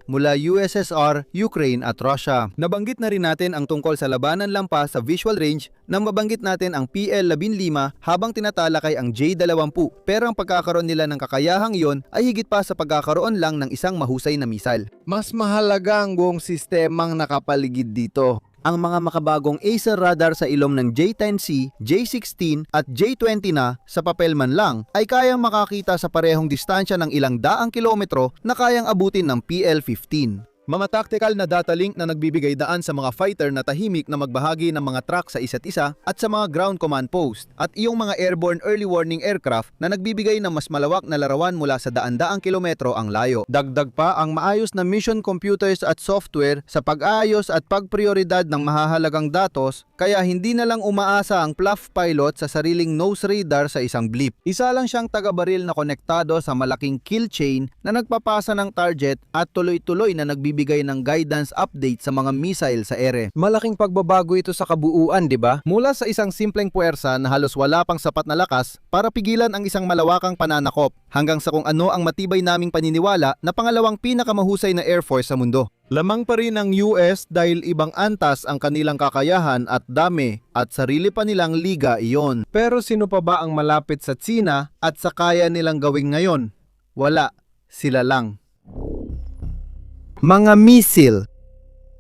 mula USSR, Ukraine at Russia. Nabanggit na rin natin ang tungkol sa labanan lampas sa visual range nang mabanggit natin ang PL-15 habang tinatalakay ang J-20 pero ang pagkakaroon nila ng kakayahang iyon ay higit pa sa pagkakaroon lang ng isang mahusay na missile. Mas mahalaga ang buong sistemang nakapaligid dito. Ang mga makabagong Acer radar sa ilong ng J-10C, J-16 at J-20 na sa papel man lang ay kayang makakita sa parehong distansya ng ilang daang kilometro na kayang abutin ng PL-15. Mga tactical na data link na nagbibigay daan sa mga fighter na tahimik na magbahagi ng mga track sa isa't isa at sa mga ground command post at iyong mga airborne early warning aircraft na nagbibigay ng mas malawak na larawan mula sa daan-daang kilometro ang layo. Dagdag pa ang maayos na mission computers at software sa pag-aayos at pagprioridad ng mahahalagang datos kaya hindi na lang umaasa ang PLAF pilot sa sariling nose radar sa isang blip. Isa lang siyang taga-baril na konektado sa malaking kill chain na nagpapasa ng target at tuloy-tuloy na nagbibigay ng guidance update sa mga missile sa ere. Malaking pagbabago ito sa kabuuan, di ba? Mula sa isang simpleng puwersa na halos wala pang sapat na lakas para pigilan ang isang malawakang pananakop hanggang sa kung ano ang matibay naming paniniwala na pangalawang pinakamahusay na air force sa mundo. Lamang pa rin ang US dahil ibang antas ang kanilang kakayahan at dami at sarili pa nilang liga iyon. Pero sino pa ba ang malapit sa China at sa kaya nilang gawin ngayon? Wala, sila lang. Mga missile.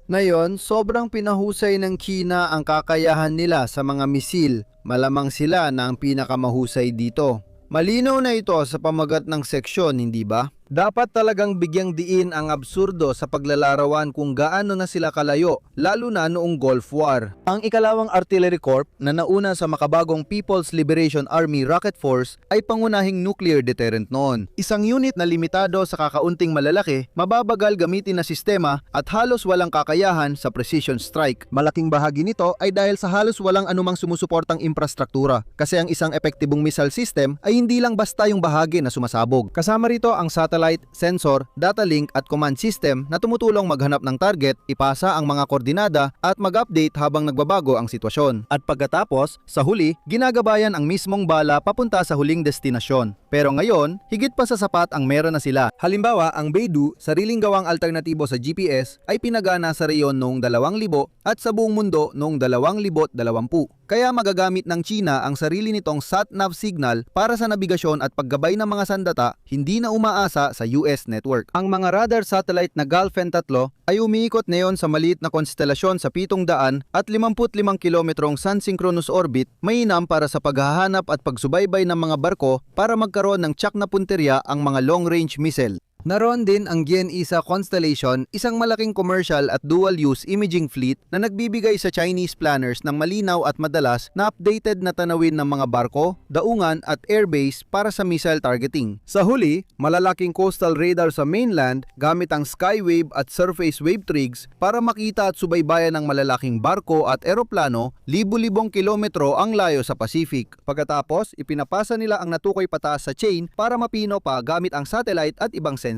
Ngayon, sobrang pinahusay ng China ang kakayahan nila sa mga misil. Malamang sila na ang pinakamahusay dito. Malinaw na ito sa pamagat ng seksyon, hindi ba? Dapat talagang bigyang diin ang absurdo sa paglalarawan kung gaano na sila kalayo, lalo na noong Gulf War. Ang ikalawang Artillery Corps na nauna sa makabagong People's Liberation Army Rocket Force ay pangunahing nuclear deterrent noon. Isang unit na limitado sa kakaunting malalaki, mababagal gamitin na sistema at halos walang kakayahan sa precision strike. Malaking bahagi nito ay dahil sa halos walang anumang sumusuportang infrastruktura kasi ang isang epektibong missile system ay hindi lang basta yung bahagi na sumasabog. Kasama rito ang satellite, sensor, data link at command system na tumutulong maghanap ng target, ipasa ang mga koordinada at mag-update habang nagbabago ang sitwasyon. At pagkatapos, sa huli, ginagabayan ang mismong bala papunta sa huling destinasyon. Pero ngayon, higit pa sa sapat ang meron na sila. Halimbawa, ang Beidou, sariling gawang alternatibo sa GPS, ay pinagana sa reyon noong 2000 at sa buong mundo noong 2020. Kaya magagamit ng China ang sarili nitong SatNav signal para sa nabigasyon at paggabay ng mga sandata, hindi na umaasa sa US network. Ang mga radar satellite na Galfen 3 ay umiikot ngayon sa maliit na konstelasyon sa 700 at 55 kilometrong sun-synchronous orbit, mainam para sa paghahanap at pagsubaybay ng mga barko para magkaroon ng tsak na punterya ang mga long-range missile. Naroon din ang GenISA Constellation, isang malaking commercial at dual-use imaging fleet na nagbibigay sa Chinese planners ng malinaw at madalas na updated na tanawin ng mga barko, daungan at airbase para sa missile targeting. Sa huli, malalaking coastal radar sa mainland gamit ang Skywave at Surface Wave Trigs para makita at subaybayan ng malalaking barko at eroplano libu-libong kilometro ang layo sa Pacific. Pagkatapos, ipinapasa nila ang natukoy pataas sa chain para mapino pa gamit ang satellite at ibang sensors.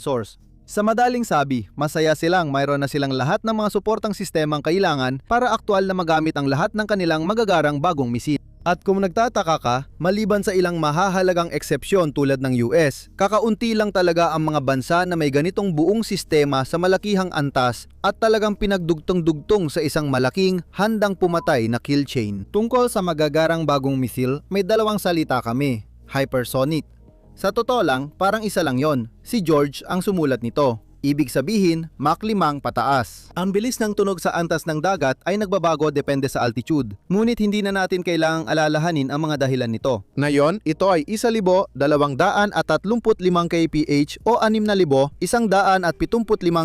Sa madaling sabi, masaya silang mayroon na silang lahat ng mga suportang sistemang kailangan para aktual na magamit ang lahat ng kanilang magagarang bagong misil. At kung nagtataka ka, maliban sa ilang mahahalagang eksepsyon tulad ng US, kakaunti lang talaga ang mga bansa na may ganitong buong sistema sa malakihang antas at talagang pinagdugtong-dugtong sa isang malaking, handang pumatay na kill chain. Tungkol sa magagarang bagong misil, may dalawang salita kami, hypersonic. Sa totoo lang, parang isa lang yon. Si George ang sumulat nito. Ibig sabihin, Mach 5 pataas. Ang bilis ng tunog sa antas ng dagat ay nagbabago depende sa altitude. Ngunit hindi na natin kailangang alalahanin ang mga dahilan nito. Ngayon, ito ay 1,235 kph o 6,175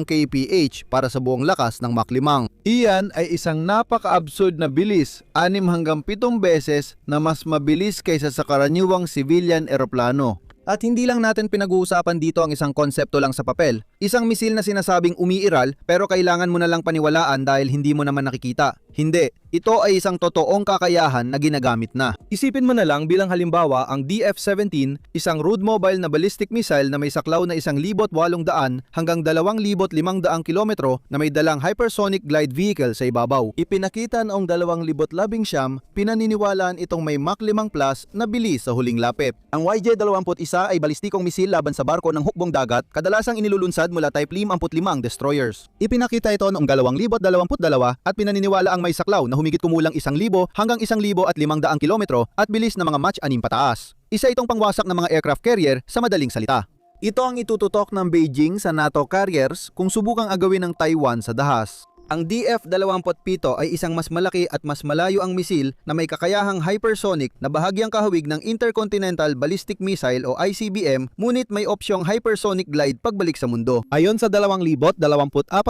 kph para sa buong lakas ng Mach 5. Iyan ay isang napaka-absurd na bilis, 6 hanggang 7 beses na mas mabilis kaysa sa karaniwang civilian eroplano. At hindi lang natin pinag-uusapan dito ang isang konsepto lang sa papel. Isang misil na sinasabing umiiral pero kailangan mo na lang paniwalaan dahil hindi mo naman nakikita. Hindi. Ito ay isang totoong kakayahan na ginagamit na. Isipin mo na lang bilang halimbawa ang DF-17, isang rude mobile na ballistic missile na may saklaw na 1,800 hanggang 2,500 kilometro na may dalang hypersonic glide vehicle sa ibabaw. Ipinakita noong 2019, pinaniniwalaan itong may Mach 5 plus na bilis sa huling lapit. Ang YJ-21 ay balistikong misil laban sa barko ng hukbong dagat, kadalasang inilulunsad mula Type 55 destroyers. Ipinakita ito noong 2022 at pinaniniwala ang may saklaw na humigit kumulang 1,000 hanggang 1,500 kilometro at bilis na mga Mach 6 pataas. Isa itong pangwasak ng mga aircraft carrier sa madaling salita. Ito ang itututok ng Beijing sa NATO carriers kung subukang agawin ng Taiwan sa dahas. Ang DF-27 ay isang mas malaki at mas malayo ang misil na may kakayahang hypersonic na bahagyang kahawig ng Intercontinental Ballistic Missile o ICBM, ngunit may opsyong hypersonic glide pagbalik sa mundo. Ayon sa 2024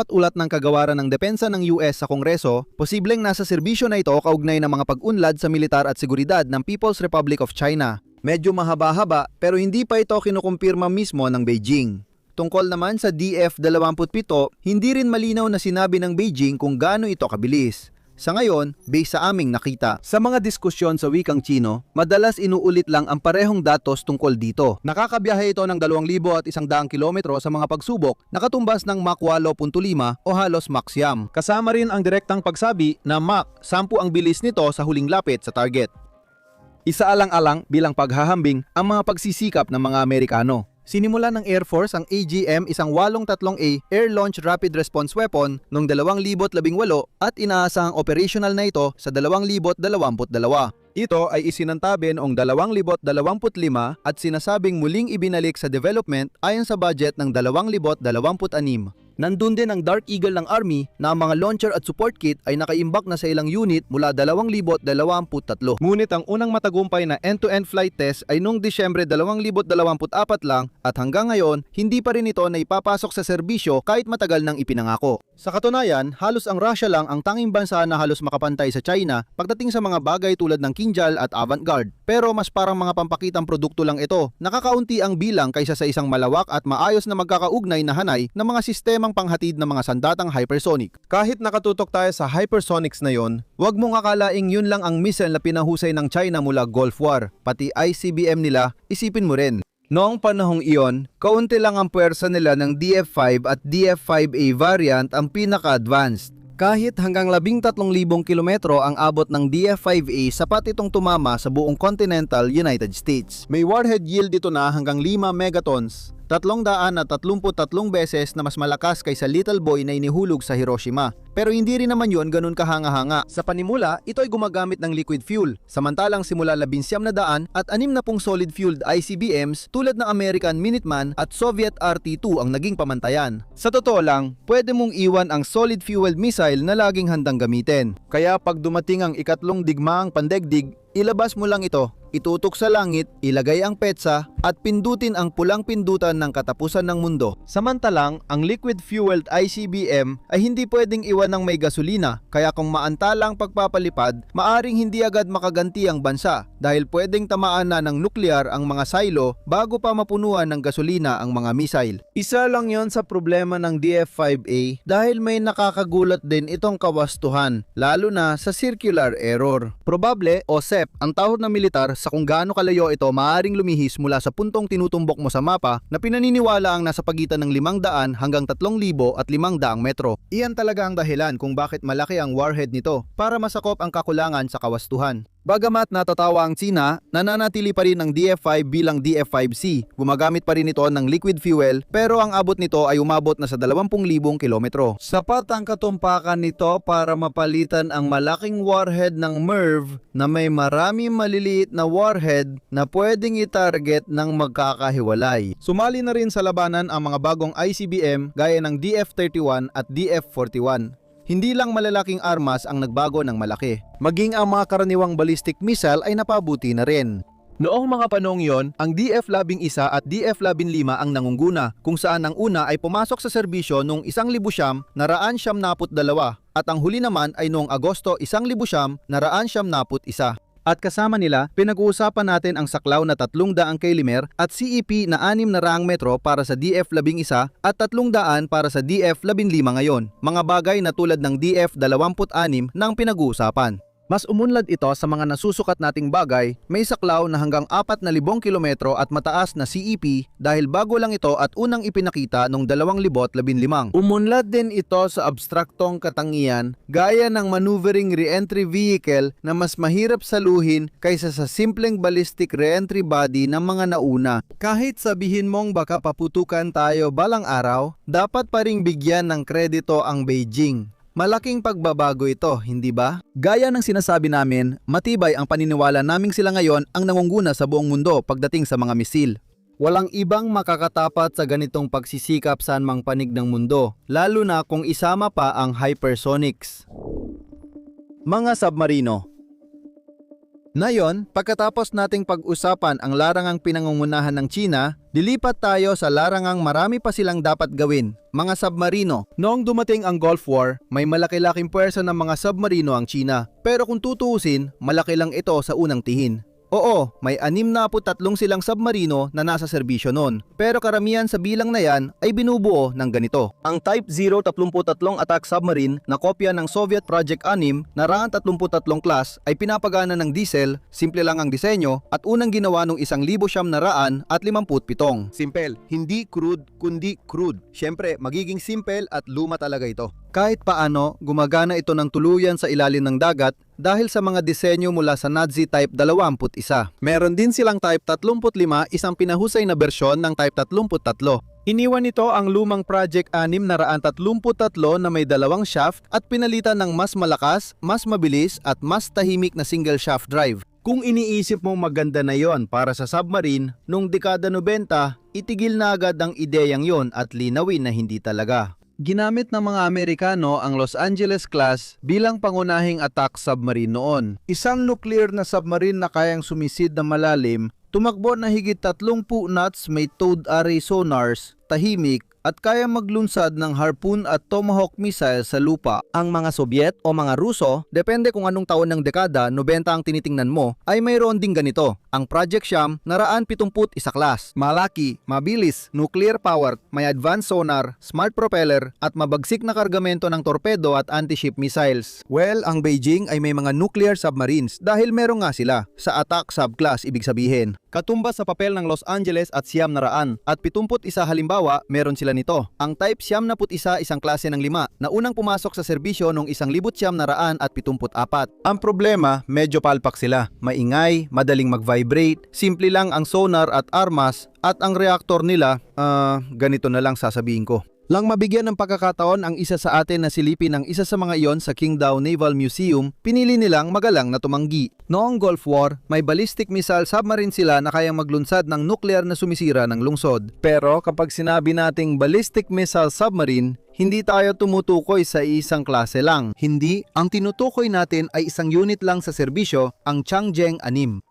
ulat ng kagawaran ng depensa ng US sa Kongreso, posibleng nasa serbisyo na ito kaugnay ng mga pag-unlad sa militar at seguridad ng People's Republic of China. Medyo mahaba-haba pero hindi pa ito kinukumpirma mismo ng Beijing. Tungkol naman sa DF-27, hindi rin malinaw na sinabi ng Beijing kung gaano ito kabilis. Sa ngayon, base sa aming nakita, sa mga diskusyon sa wikang Chino, madalas inuulit lang ang parehong datos tungkol dito. Nakakabiyahe ito ng 2,100 kilometro sa mga pagsubok na katumbas ng Mach 8.5 o halos Mach 9. Kasama rin ang direktang pagsabi na Mach 10 ang bilis nito sa huling lapit sa target. Isaalang-alang bilang paghahambing ang mga pagsisikap ng mga Amerikano. Sinimulan ng Air Force ang AGM 133A Air Launch Rapid Response Weapon noong 2018 at inaasahang operational na ito sa 2022. Ito ay isinantabi noong 2025 at sinasabing muling ibinalik sa development ayon sa budget ng 2026. Nandun din ang Dark Eagle ng Army na ang mga launcher at support kit ay nakaimbak na sa ilang unit mula 2023. Ngunit ang unang matagumpay na end-to-end flight test ay noong Disyembre 2024 lang at hanggang ngayon hindi pa rin ito na ipapasok sa serbisyo kahit matagal nang ipinangako. Sa katunayan, halos ang Russia lang ang tanging bansa na halos makapantay sa China pagdating sa mga bagay tulad ng Kinjal at Avantgarde. Pero mas parang mga pampakitang produkto lang ito. Nakakaunti ang bilang kaysa sa isang malawak at maayos na magkakaugnay na hanay ng mga sistemang panghatid ng mga sandatang hypersonic. Kahit nakatutok tayo sa hypersonics na yon, huwag mong akalaing yun lang ang missile na pinahusay ng China mula Gulf War. Pati ICBM nila, isipin mo rin. Noong panahong iyon, kaunti lang ang puwersa nila ng DF-5 at DF-5A variant ang pinaka-advanced. Kahit hanggang 13,000 kilometro ang abot ng DF-5A, sapat itong tumama sa buong continental United States. May warhead yield dito na hanggang 5 megatons, 333 beses na mas malakas kaysa Little Boy na inihulog sa Hiroshima. Pero hindi rin naman yon ganun kahanga-hanga. Sa panimula, ito ay gumagamit ng liquid fuel, samantalang simula 1900 at 60 solid-fueled ICBMs tulad ng American Minuteman at Soviet RT-2 ang naging pamantayan. Sa totoo lang, pwede mong iwan ang solid-fueled missile na laging handang gamitin. Kaya pag dumating ang ikatlong digmaang pandegdig, ilabas mo lang ito, itutok sa langit, ilagay ang petsa at pindutin ang pulang pindutan ng katapusan ng mundo. Samantalang, ang liquid-fueled ICBM ay hindi pwedeng iwan ng may gasolina, kaya kung maantalang pagpapalipad, maaring hindi agad makaganti ang bansa dahil pwedeng tamaan na ng nuklear ang mga silo bago pa mapunuan ng gasolina ang mga missile. Isa lang yon sa problema ng DF-5A dahil may nakakagulat din itong kawastuhan, lalo na sa circular error. Probable o SEP ang tawag ng militar sa kung gaano kalayo ito maaring lumihis mula sa puntong tinutumbok mo sa mapa na pinaniniwala ang nasa pagitan ng 500 hanggang 3,500 metro. Iyan talaga ang dahilan kung bakit malaki ang warhead nito para masakop ang kakulangan sa kawastuhan. Bagamat natatawa ang China, nananatili pa rin ang DF-5 bilang DF-5C. Gumagamit pa rin ito ng liquid fuel pero ang abot nito ay umabot na sa 20,000 kilometro. Sapat ang katumpakan nito para mapalitan ang malaking warhead ng MIRV na may marami maliliit na warhead na pwedeng itarget ng magkakahiwalay. Sumali na rin sa labanan ang mga bagong ICBM gaya ng DF-31 at DF-41. Hindi lang malalaking armas ang nagbago ng malaki. Maging ang mga karaniwang ballistic missile ay napabuti na rin. Noong mga panahong yon, ang DF-11 at DF-15 ang nangungguna, kung saan ang una ay pumasok sa serbisyo noong 1972 at ang huli naman ay noong Agosto 1971. At kasama nila, pinag-uusapan natin ang saklaw na 300 km at CEP na 600 metro para sa DF-11 at 300 para sa DF-15 ngayon. Mga bagay na tulad ng DF-26 nang pinag-uusapan. Mas umunlad ito sa mga nasusukat nating bagay, may saklaw na hanggang 4,000 kilometro at mataas na CEP dahil bago lang ito at unang ipinakita noong 2015. Umunlad din ito sa abstraktong katangian gaya ng maneuvering re-entry vehicle na mas mahirap saluhin kaysa sa simpleng ballistic re-entry body ng mga nauna. Kahit sabihin mong baka paputukan tayo balang araw, dapat pa ring bigyan ng kredito ang Beijing. Malaking pagbabago ito, hindi ba? Gaya ng sinasabi namin, matibay ang paniniwala naming sila ngayon ang nangunguna sa buong mundo pagdating sa mga misil. Walang ibang makakatapat sa ganitong pagsisikap saan mang panig ng mundo, lalo na kung isama pa ang hypersonics. Mga submarino. Ngayon, pagkatapos nating pag-usapan ang larangang pinangungunahan ng China, dilipat tayo sa larangang marami pa silang dapat gawin, mga submarino. Noong dumating ang Gulf War, may malaki-laking puwersa ng mga submarino ang China. Pero kung tutuusin, malaki lang ito sa unang tingin. Oo, may 63 silang submarino na nasa serbisyo noon. Pero karamihan sa bilang na yan ay binubuo ng ganito. Ang Type 033 attack submarine na kopya ng Soviet Project 6 na Raan 33 class ay pinapagana ng diesel, simple lang ang disenyo at unang ginawa nung 1,957. Simple, hindi crude kundi crude. Siyempre, magiging simple at luma talaga ito. Kahit paano, gumagana ito ng tuluyan sa ilalim ng dagat dahil sa mga disenyo mula sa Nazi Type 21. Meron din silang Type 35, isang pinahusay na bersyon ng Type 33. Iniwan nito ang lumang Project 6 na Raan 33 na may dalawang shaft at pinalitan ng mas malakas, mas mabilis at mas tahimik na single shaft drive. Kung iniisip mong maganda na yon para sa submarine, nung dekada 90, itigil na agad ang ideyang yon at linawin na hindi talaga. Ginamit ng mga Amerikano ang Los Angeles class bilang pangunahing attack submarine noon. Isang nuclear na submarine na kayang sumisid na malalim, tumakbo na higit 30 knots, may towed array sonars, tahimik, at kaya maglunsad ng Harpoon at Tomahawk missile sa lupa. Ang mga Soviet o mga Ruso, depende kung anong taon ng dekada, 90 ang tinitingnan mo, ay mayroon ding ganito. Ang Project Siam, naraan 71 class. Malaki, mabilis, nuclear powered, may advanced sonar, smart propeller, at mabagsik na kargamento ng torpedo at anti-ship missiles. Well, ang Beijing ay may mga nuclear submarines dahil meron nga sila sa attack subclass ibig sabihin. Katumbas sa papel ng Los Angeles at Siam naraan at 71 halimbawa meron sila nito. Ang Type Siam na isang klase ng 5 na unang pumasok sa serbisyo noong 1974. Ang problema, medyo palpak sila. Maingay, madaling mag-vibrate, simple lang ang sonar at armas at ang reactor nila, ganito na lang sasabihin ko. Lang mabigyan ng pagkakataon ang isa sa atin na silipin ang isa sa mga iyon sa Qingdao Naval Museum, pinili nilang magalang na tumanggi. Noong Gulf War, may ballistic missile submarine sila na kayang maglunsad ng nuclear na sumisira ng lungsod. Pero kapag sinabi nating ballistic missile submarine, hindi tayo tumutukoy sa isang klase lang. Hindi, ang tinutukoy natin ay isang unit lang sa serbisyo, ang Changzheng 6.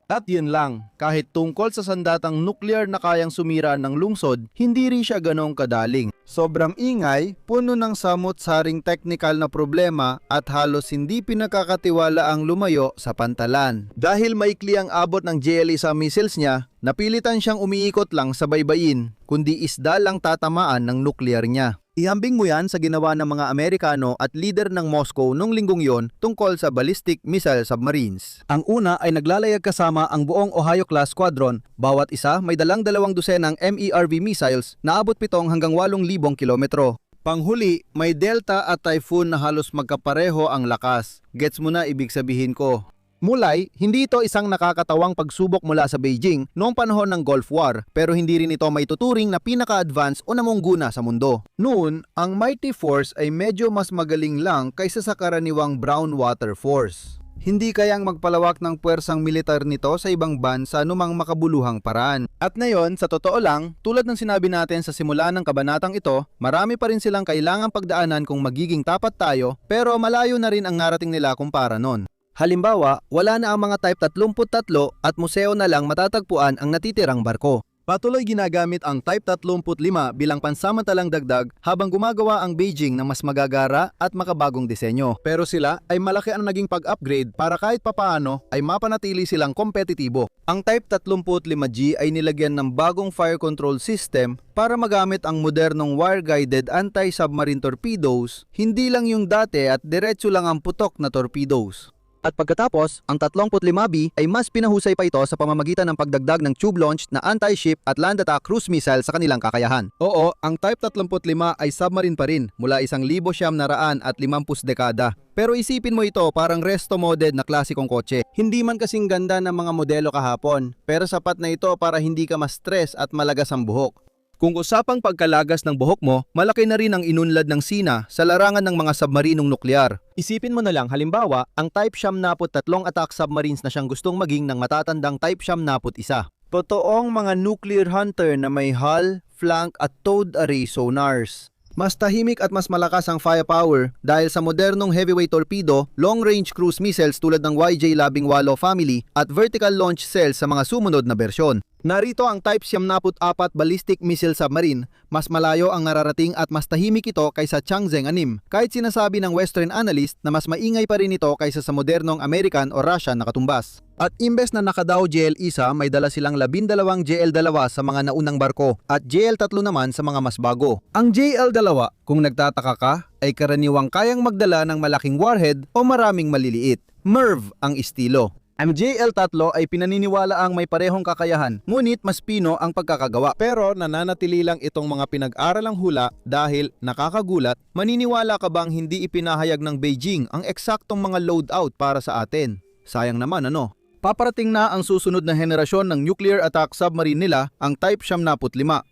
At yun lang, kahit tungkol sa sandatang nuclear na kayang sumira ng lungsod, hindi rin siya ganong kadaling. Sobrang ingay, puno ng samot-saring technical na problema at halos hindi pinakakatiwala ang lumayo sa pantalan. Dahil maikli ang abot ng JLE sa missiles niya, napilitan siyang umiikot lang sa baybayin, kundi isda lang tatamaan ng nuclear niya. Ihambing mo yan sa ginawa ng mga Amerikano at leader ng Moscow nung linggong yon tungkol sa ballistic missile submarines. Ang una ay naglalayag kasama ang buong Ohio-class squadron. Bawat isa may dalang 2 dosenang MERV missiles na abot 7 hanggang 8,000 kilometro. Panghuli, may Delta at Typhoon na halos magkapareho ang lakas. Gets mo na ibig sabihin ko. Mulay, hindi ito isang nakakatawang pagsubok mula sa Beijing noong panahon ng Gulf War, pero hindi rin ito may tuturing na pinaka-advance o namungguna sa mundo. Noon, ang Mighty Force ay medyo mas magaling lang kaysa sa karaniwang Brown Water Force. Hindi kayang magpalawak ng puwersang militar nito sa ibang bansa anumang makabuluhang paraan. At ngayon, sa totoo lang, tulad ng sinabi natin sa simula ng kabanatang ito, marami pa rin silang kailangang pagdaanan kung magiging tapat tayo, pero malayo na rin ang narating nila kumpara nun. Halimbawa, wala na ang mga Type 33 at museo na lang matatagpuan ang natitirang barko. Patuloy ginagamit ang Type 35 bilang pansamantalang dagdag habang gumagawa ang Beijing ng mas magagara at makabagong disenyo. Pero sila ay malaki ang naging pag-upgrade para kahit papaano ay mapanatili silang kompetitibo. Ang Type 35G ay nilagyan ng bagong fire control system para magamit ang modernong wire-guided anti-submarine torpedoes, hindi lang yung dati at diretso lang ang putok na torpedoes. At pagkatapos, ang 35B ay mas pinahusay pa ito sa pamamagitan ng pagdagdag ng tube-launched na anti-ship at land attack cruise missile sa kanilang kakayahan. Oo, ang Type 35 ay submarine pa rin mula 1,950 dekada. Pero isipin mo ito parang resto-modded na klasikong kotse. Hindi man kasing ganda ng mga modelo kahapon, pero sapat na ito para hindi ka ma-stress at malagas ang buhok. Kung usapang pagkalagas ng buhok mo, malaki na rin ang inunlad ng Sina sa larangan ng mga submarinong nuklear. Isipin mo na lang halimbawa, ang Type 73 attack submarines na siyang gustong maging ng matatandang Type 71. Totoong mga nuclear hunter na may hull, flank at towed array sonars. Mas tahimik at mas malakas ang firepower dahil sa modernong heavyweight torpedo, long-range cruise missiles tulad ng YJ-12 family at vertical launch cells sa mga sumunod na bersyon. Narito ang Type 74 ballistic missile submarine. Mas malayo ang nararating at mas tahimik ito kaysa Changzheng 6. Kahit sinasabi ng Western analyst na mas maingay pa rin ito kaysa sa modernong American o Russian na katumbas. At imbes na nakadaw JL-1, may dala silang 12 JL-2 sa mga naunang barko at JL-3 naman sa mga mas bago. Ang JL-2, kung nagtataka ka, ay karaniwang kayang magdala ng malaking warhead o maraming maliliit. MERV ang estilo. Ang JL-3 ay pinaniniwala ang may parehong kakayahan, ngunit mas pino ang pagkakagawa. Pero nananatili lang itong mga pinag-aralang hula dahil nakakagulat, maniniwala ka bang hindi ipinahayag ng Beijing ang eksaktong mga loadout para sa atin? Sayang naman ano? Paparating na ang susunod na henerasyon ng nuclear attack submarine nila, ang Type 75.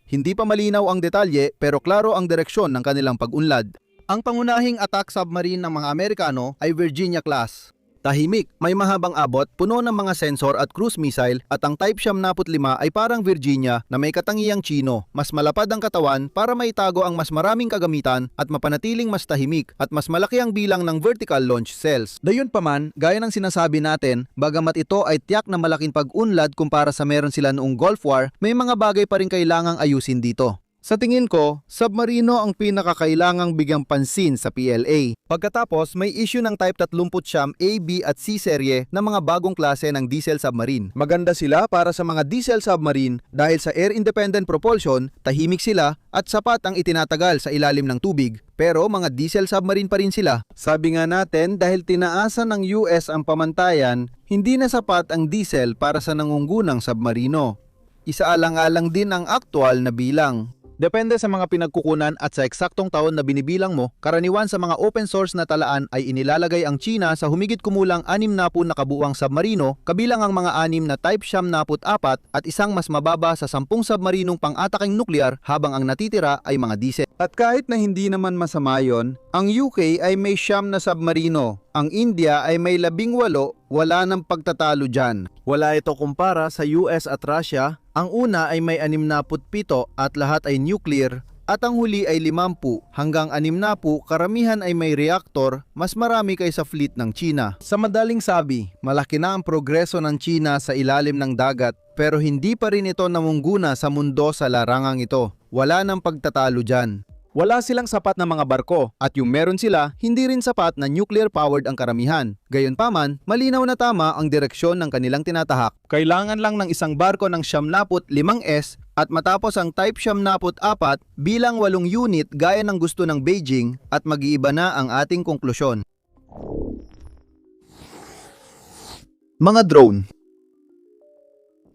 Hindi pa malinaw ang detalye pero klaro ang direksyon ng kanilang pag-unlad. Ang pangunahing attack submarine ng mga Amerikano ay Virginia class. Tahimik, may mahabang abot, puno ng mga sensor at cruise missile at ang Type 75 ay parang Virginia na may katangiyang Chino. Mas malapad ang katawan para maitago ang mas maraming kagamitan at mapanatiling mas tahimik at mas malaki ang bilang ng vertical launch cells. Dayunpaman, gaya ng sinasabi natin, bagamat ito ay tiyak na malaking pag-unlad kumpara sa meron sila noong Gulf War, may mga bagay pa rin kailangang ayusin dito. Sa tingin ko, submarino ang pinakakailangang bigyang pansin sa PLA. Pagkatapos, may issue ng Type 30 A, B at C serye na mga bagong klase ng diesel submarine. Maganda sila para sa mga diesel submarine dahil sa air-independent propulsion, tahimik sila at sapat ang itinatagal sa ilalim ng tubig. Pero mga diesel submarine pa rin sila. Sabi nga natin, dahil tinaasan ng US ang pamantayan, hindi na sapat ang diesel para sa nangungunang submarino. Isaalang-alang din ang aktual na bilang. Depende sa mga pinagkukunan at sa eksaktong taon na binibilang mo, karaniwan sa mga open source na talaan ay inilalagay ang China sa humigit kumulang 60 na kabuuang submarino, kabilang ang mga 6 na Type 74 at isang mas mababa sa 10 submarinong pang-ataking nuklear habang ang natitira ay mga diesel. At kahit na hindi naman masama yon, ang UK ay may 9 na submarino. Ang India ay may 18, wala ng pagtatalo dyan. Wala ito kumpara sa US at Russia. Ang una ay may 67 at lahat ay nuclear at ang huli ay 50 hanggang 60, karamihan ay may reaktor, mas marami kaysa fleet ng China. Sa madaling sabi, malaki na ang progreso ng China sa ilalim ng dagat pero hindi pa rin ito namungguna sa mundo sa larangang ito. Wala nang pagtatalo dyan. Wala silang sapat na mga barko at yung meron sila, hindi rin sapat na nuclear-powered ang karamihan. Gayunpaman, malinaw na tama ang direksyon ng kanilang tinatahak. Kailangan lang ng isang barko ng 75S at matapos ang Type 74 bilang 8 unit gaya ng gusto ng Beijing at mag-iiba na ang ating konklusyon. Mga drone.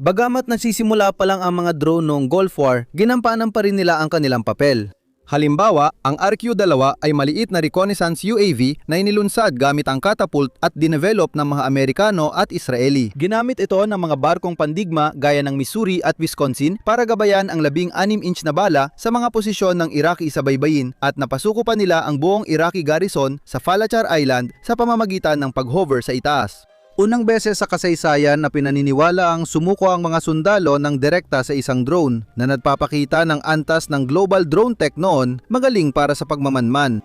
Bagamat nagsisimula pa lang ang mga drone noong Gulf War, ginampanan pa rin nila ang kanilang papel. Halimbawa, ang RQ-2 ay maliit na reconnaissance UAV na inilunsad gamit ang catapult at dinevelop ng mga Amerikano at Israeli. Ginamit ito ng mga barkong pandigma gaya ng Missouri at Wisconsin para gabayan ang 16-inch na bala sa mga posisyon ng Iraqi sa baybayin at napasuko pa nila ang buong Iraqi garrison sa Falachar Island sa pamamagitan ng pag-hover sa itaas. Unang beses sa kasaysayan na pinaniniwala ang sumuko ang mga sundalo ng direkta sa isang drone na nagpapakita ng antas ng global drone tech noon, magaling para sa pagmamanman.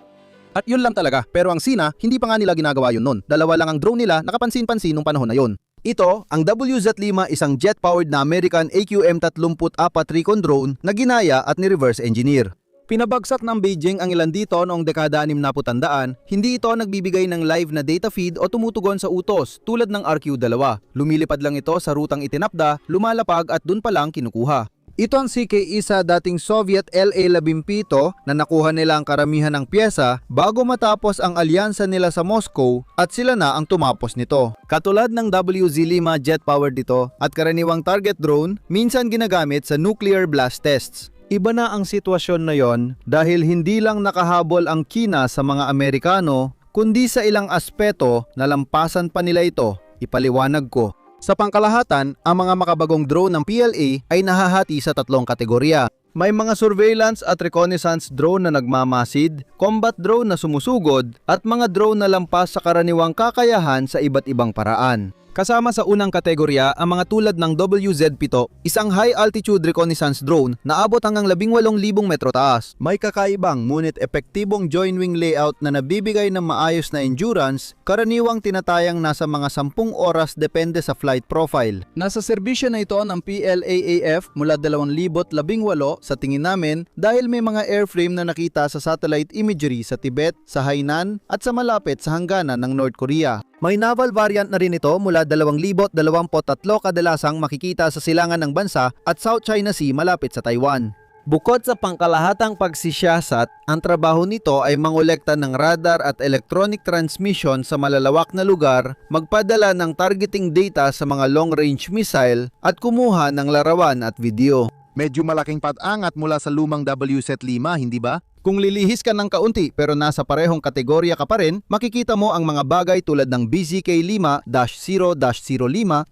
At yun lang talaga, pero ang Sina, hindi pa nga nila ginagawa yun noon. Dalawa lang ang drone nila nakapansin-pansin nung panahon na yun. Ito, ang WZ-5, isang jet-powered na American AQM-34 recon drone na ginaya at ni-reverse engineer. Pinabagsak ng Beijing ang ilan dito noong dekada 60-tandaan, hindi ito nagbibigay ng live na data feed o tumutugon sa utos tulad ng RQ-2. Lumilipad lang ito sa rutang itinapda, lumalapag at dun pa lang kinukuha. Ito ang CK-1 dating Soviet LA-17 na nakuha nila ang karamihan ng pyesa bago matapos ang alyansa nila sa Moscow at sila na ang tumapos nito. Katulad ng WZ-5 jet-powered dito at karaniwang target drone, minsan ginagamit sa nuclear blast tests. Iba na ang sitwasyon na yon dahil hindi lang nakahabol ang China sa mga Amerikano kundi sa ilang aspeto na lampasan pa nila ito. Ipaliwanag ko. Sa pangkalahatan, ang mga makabagong drone ng PLA ay nahahati sa 3 kategorya. May mga surveillance at reconnaissance drone na nagmamasid, combat drone na sumusugod, at mga drone na lampas sa karaniwang kakayahan sa iba't ibang paraan. Kasama sa unang kategorya ang mga tulad ng WZ-7, isang high-altitude reconnaissance drone na abot hanggang 18,000 metro taas. May kakaibang ngunit epektibong joint wing layout na nabibigay ng maayos na endurance, karaniwang tinatayang nasa mga 10 oras depende sa flight profile. Nasa serbisyo na ito ng PLAAF mula 2018 sa tingin namin dahil may mga airframe na nakita sa satellite imagery sa Tibet, sa Hainan at sa malapit sa hangganan ng North Korea. May naval variant na rin ito mula 2023 kadalasang makikita sa silangan ng bansa at South China Sea malapit sa Taiwan. Bukod sa pangkalahatang pagsisiyasat, ang trabaho nito ay mangolekta ng radar at electronic transmission sa malalawak na lugar, magpadala ng targeting data sa mga long-range missile at kumuha ng larawan at video. Medyo malaking pag-angat mula sa lumang WZ-5, hindi ba? Kung lilihis ka ng kaunti pero nasa parehong kategorya ka pa rin, makikita mo ang mga bagay tulad ng BZK-5-0-05,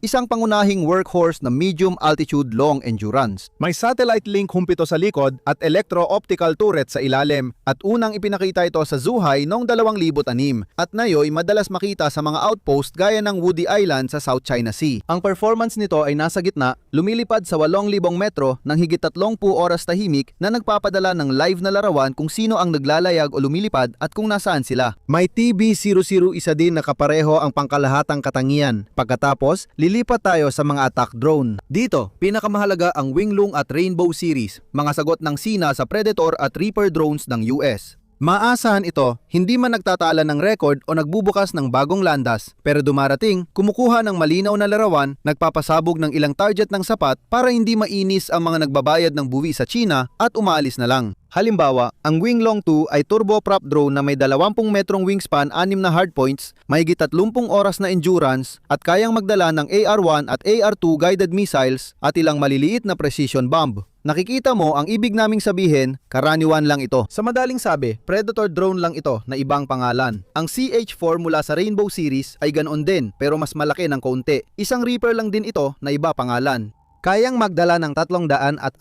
isang pangunahing workhorse na medium altitude long endurance. May satellite link humpito sa likod at electro-optical turret sa ilalim at unang ipinakita ito sa Zhuhai noong 2006 at ngayon madalas makita sa mga outpost gaya ng Woody Island sa South China Sea. Ang performance nito ay nasa gitna, lumilipad sa 8,000 metro ng higit 30 oras tahimik na nagpapadala ng live na larawan kung sino ang naglalayag o lumilipad at kung nasaan sila. May TB001 din na kapareho ang pangkalahatang katangian. Pagkatapos, lilipat tayo sa mga attack drone. Dito, pinakamahalaga ang Winglong at Rainbow series, mga sagot ng Sina sa Predator at Reaper drones ng US. Maasahan ito, hindi man nagtatala ng record o nagbubukas ng bagong landas, pero dumarating, kumukuha ng malinaw na larawan, nagpapasabog ng ilang target ng sapat para hindi mainis ang mga nagbabayad ng buwi sa China at umaalis na lang. Halimbawa, ang Winglong 2 ay turboprop drone na may 20 metrong wingspan, 6 na hardpoints, mahigit 30 oras na endurance at kayang magdala ng AR-1 at AR-2 guided missiles at ilang maliliit na precision bomb. Nakikita mo ang ibig naming sabihin, karaniwan lang ito. Sa madaling sabi, Predator drone lang ito na ibang pangalan. Ang CH-4 mula sa Rainbow series ay ganoon din pero mas malaki ng kaunti. Isang Reaper lang din ito na iba pangalan. Kayang magdala ng 345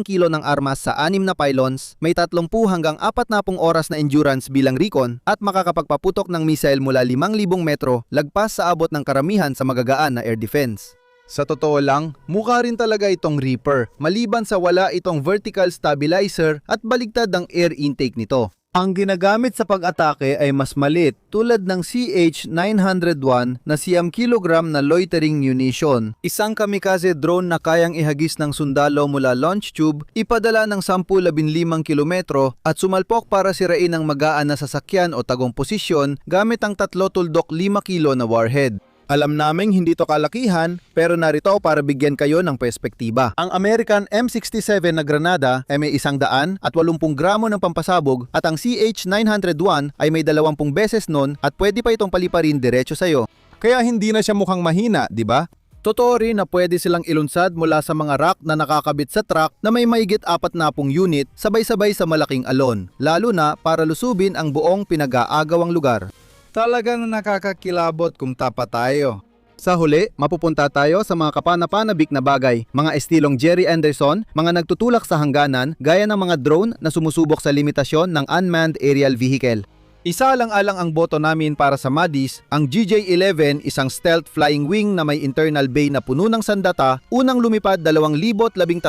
kilo ng armas sa 6 na pylons, may 30 hanggang 40 oras na endurance bilang recon at makakapagpaputok ng missile mula 5,000 metro lagpas sa abot ng karamihan sa magagaan na air defense. Sa totoo lang, mukha rin talaga itong Reaper, maliban sa wala itong vertical stabilizer at baligtad ang air intake nito. Ang ginagamit sa pag-atake ay mas malit tulad ng CH-901 na 9 kg na loitering munition. Isang kamikaze drone na kayang ihagis ng sundalo mula launch tube, ipadala ng 10-15 kilometro at sumalpok para sirain ang magaan na sasakyan o tagong posisyon gamit ang 3 tuldok 5 kilo na warhead. Alam naming hindi to kalakihan, pero narito para bigyan kayo ng perspektiba. Ang American M67 na granada ay may 180 gramo ng pampasabog at ang CH-901 ay may 20 beses nun at pwede pa itong paliparin diretso sa'yo. Kaya hindi na siya mukhang mahina, di ba? Totoo rin na pwede silang ilunsad mula sa mga rack na nakakabit sa truck na may mahigit 40 unit sabay-sabay sa malaking alon, lalo na para lusubin ang buong pinag-aagawang lugar. Talagang nakakakilabot kung tapa tayo. Sa huli, mapupunta tayo sa mga kapanapanabik na bagay, mga estilong Jerry Anderson, mga nagtutulak sa hangganan gaya ng mga drone na sumusubok sa limitasyon ng unmanned aerial vehicle. Isa lang alang ang boto namin para sa Madis, ang GJ-11, isang stealth flying wing na may internal bay na puno ng sandata, unang lumipad 2013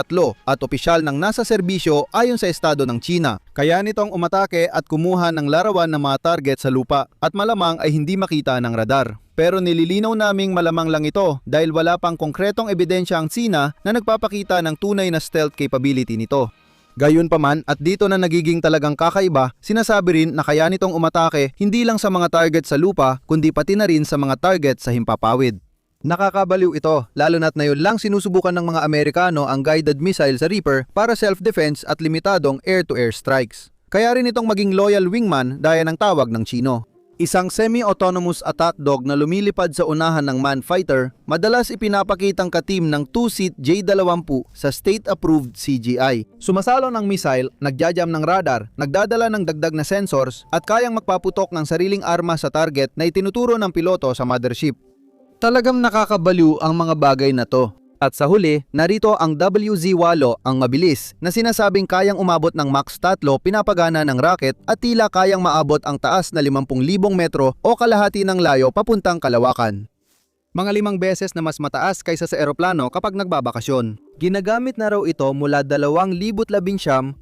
at opisyal ng nasa serbisyo ayon sa estado ng China. Kaya nitong umatake at kumuha ng larawan ng mga target sa lupa at malamang ay hindi makita ng radar. Pero nililinaw naming malamang lang ito dahil wala pang konkretong ebidensya ang China na nagpapakita ng tunay na stealth capability nito. Gayunpaman at dito na nagiging talagang kakaiba, sinasabi rin na kaya nitong umatake hindi lang sa mga target sa lupa kundi pati na rin sa mga target sa himpapawid. Nakakabaliw ito, lalo na't na yun lang sinusubukan ng mga Amerikano ang guided missile sa Reaper para self-defense at limitadong air-to-air strikes. Kaya rin itong maging loyal wingman daya ng tawag ng Chino. Isang semi-autonomous attack dog na lumilipad sa unahan ng man-fighter, madalas ipinapakitang ka-team ng 2-seat J-20 sa state-approved CGI. Sumasalo ng missile, nagjajam ng radar, nagdadala ng dagdag na sensors at kayang magpaputok ng sariling arma sa target na itinuturo ng piloto sa mothership. Talagang nakakabaliw ang mga bagay na to. At sa huli, narito ang WZ-8, ang mabilis, na sinasabing kayang umabot ng Mach 3 pinapagana ng rocket at tila kayang maabot ang taas na 50,000 metro o kalahati ng layo papuntang kalawakan. Mga 5 beses na mas mataas kaysa sa eroplano kapag nagbabakasyon. Ginagamit na raw ito mula 2019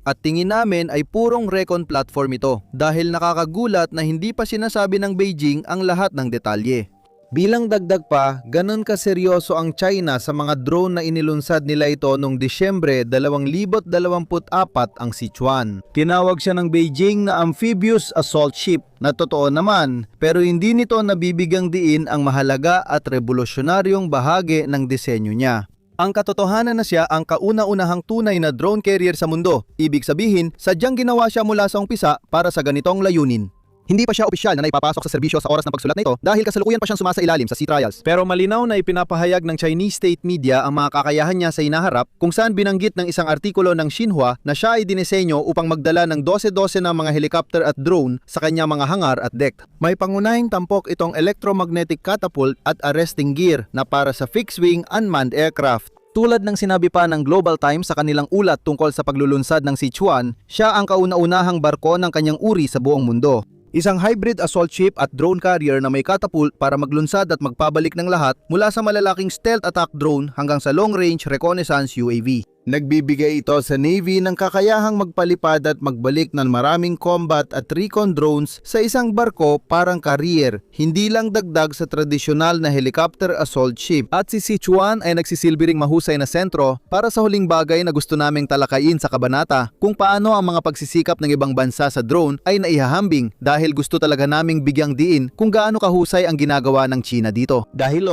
at tingin namin ay purong recon platform ito dahil nakakagulat na hindi pa sinasabi ng Beijing ang lahat ng detalye. Bilang dagdag pa, ganun kaseryoso ang China sa mga drone na inilunsad nila ito noong Disyembre 2024 ang Sichuan. Tinawag siya ng Beijing na amphibious assault ship na totoo naman, pero hindi nito nabibigyang diin ang mahalaga at revolusyonaryong bahagi ng disenyo niya. Ang katotohanan na siya ang kauna-unahang tunay na drone carrier sa mundo. Ibig sabihin, sadyang ginawa siya mula sa umpisa para sa ganitong layunin. Hindi pa siya opisyal na naipapasok sa serbisyo sa oras ng pagsulat nito dahil kasalukuyan pa siyang sumasailalim sa sea trials. Pero malinaw na ipinapahayag ng Chinese state media ang mga kakayahan niya sa hinaharap kung saan binanggit ng isang artikulo ng Xinhua na siya ay dinisenyo upang magdala ng 12-12 na mga helicopter at drone sa kanyang mga hangar at deck. May pangunahing tampok itong electromagnetic catapult at arresting gear na para sa fixed-wing unmanned aircraft. Tulad ng sinabi pa ng Global Times sa kanilang ulat tungkol sa paglulunsad ng Sichuan, siya ang kauna-unahang barko ng kanyang uri sa buong mundo. Isang hybrid assault ship at drone carrier na may catapult para maglunsad at magpabalik ng lahat mula sa malalaking stealth attack drone hanggang sa long-range reconnaissance UAV. Nagbibigay ito sa Navy ng kakayahang magpalipad at magbalik ng maraming combat at recon drones sa isang barko parang carrier, hindi lang dagdag sa tradisyonal na helicopter assault ship. At si Sichuan ay nagsisilbi ring mahusay na sentro para sa huling bagay na gusto naming talakayin sa kabanata, kung paano ang mga pagsisikap ng ibang bansa sa drone ay naihahambing dahil gusto talaga naming bigyang diin kung gaano kahusay ang ginagawa ng China dito. Dahil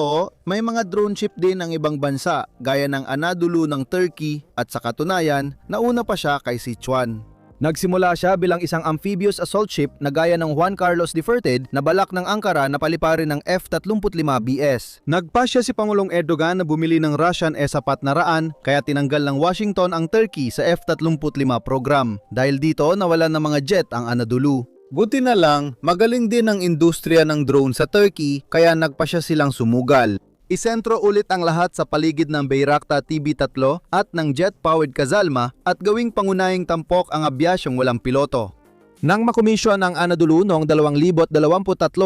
may mga drone ship din ng ibang bansa gaya ng Anadolu ng Turkey at sa katunayan, nauna pa siya kay Sichuan. Nagsimula siya bilang isang amphibious assault ship na gaya ng Juan Carlos Deferted na balak ng Ankara na paliparin ng F-35BS. Nagpasya si Pangulong Erdogan na bumili ng Russian S-400 kaya tinanggal ng Washington ang Turkey sa F-35 program. Dahil dito nawalan ng mga jet ang Anadolu. Buti na lang, magaling din ang industriya ng drone sa Turkey kaya nagpasya silang sumugal. Isentro ulit ang lahat sa paligid ng Bayraktar TB3 at ng jet-powered Kazalma at gawing pangunahing tampok ang abyasyong walang piloto. Nang makomisyon ang Anadolu noong 2023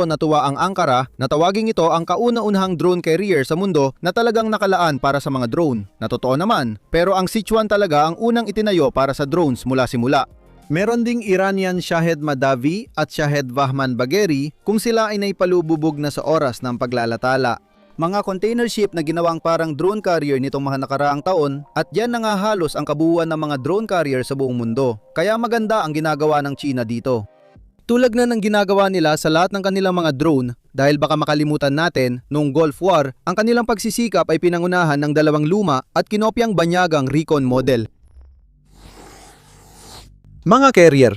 natuwa ang Ankara na tawaging ito ang kauna-unahang drone carrier sa mundo na talagang nakalaan para sa mga drone. Na totoo naman, pero ang Sichuan talaga ang unang itinayo para sa drones mula simula. Meron ding Iranian Shahed Madavi at Shahed Vahman Bagheri kung sila ay naipalububog na sa oras ng paglalatala. Mga container ship na ginawang parang drone carrier nitong mga nakaraang taon at yan na nga halos ang kabuuan ng mga drone carrier sa buong mundo. Kaya maganda ang ginagawa ng China dito. Tulad na ng ginagawa nila sa lahat ng kanilang mga drone dahil baka makalimutan natin noong Gulf War ang kanilang pagsisikap ay pinangunahan ng dalawang luma at kinopyang banyagang recon model. Mga carrier.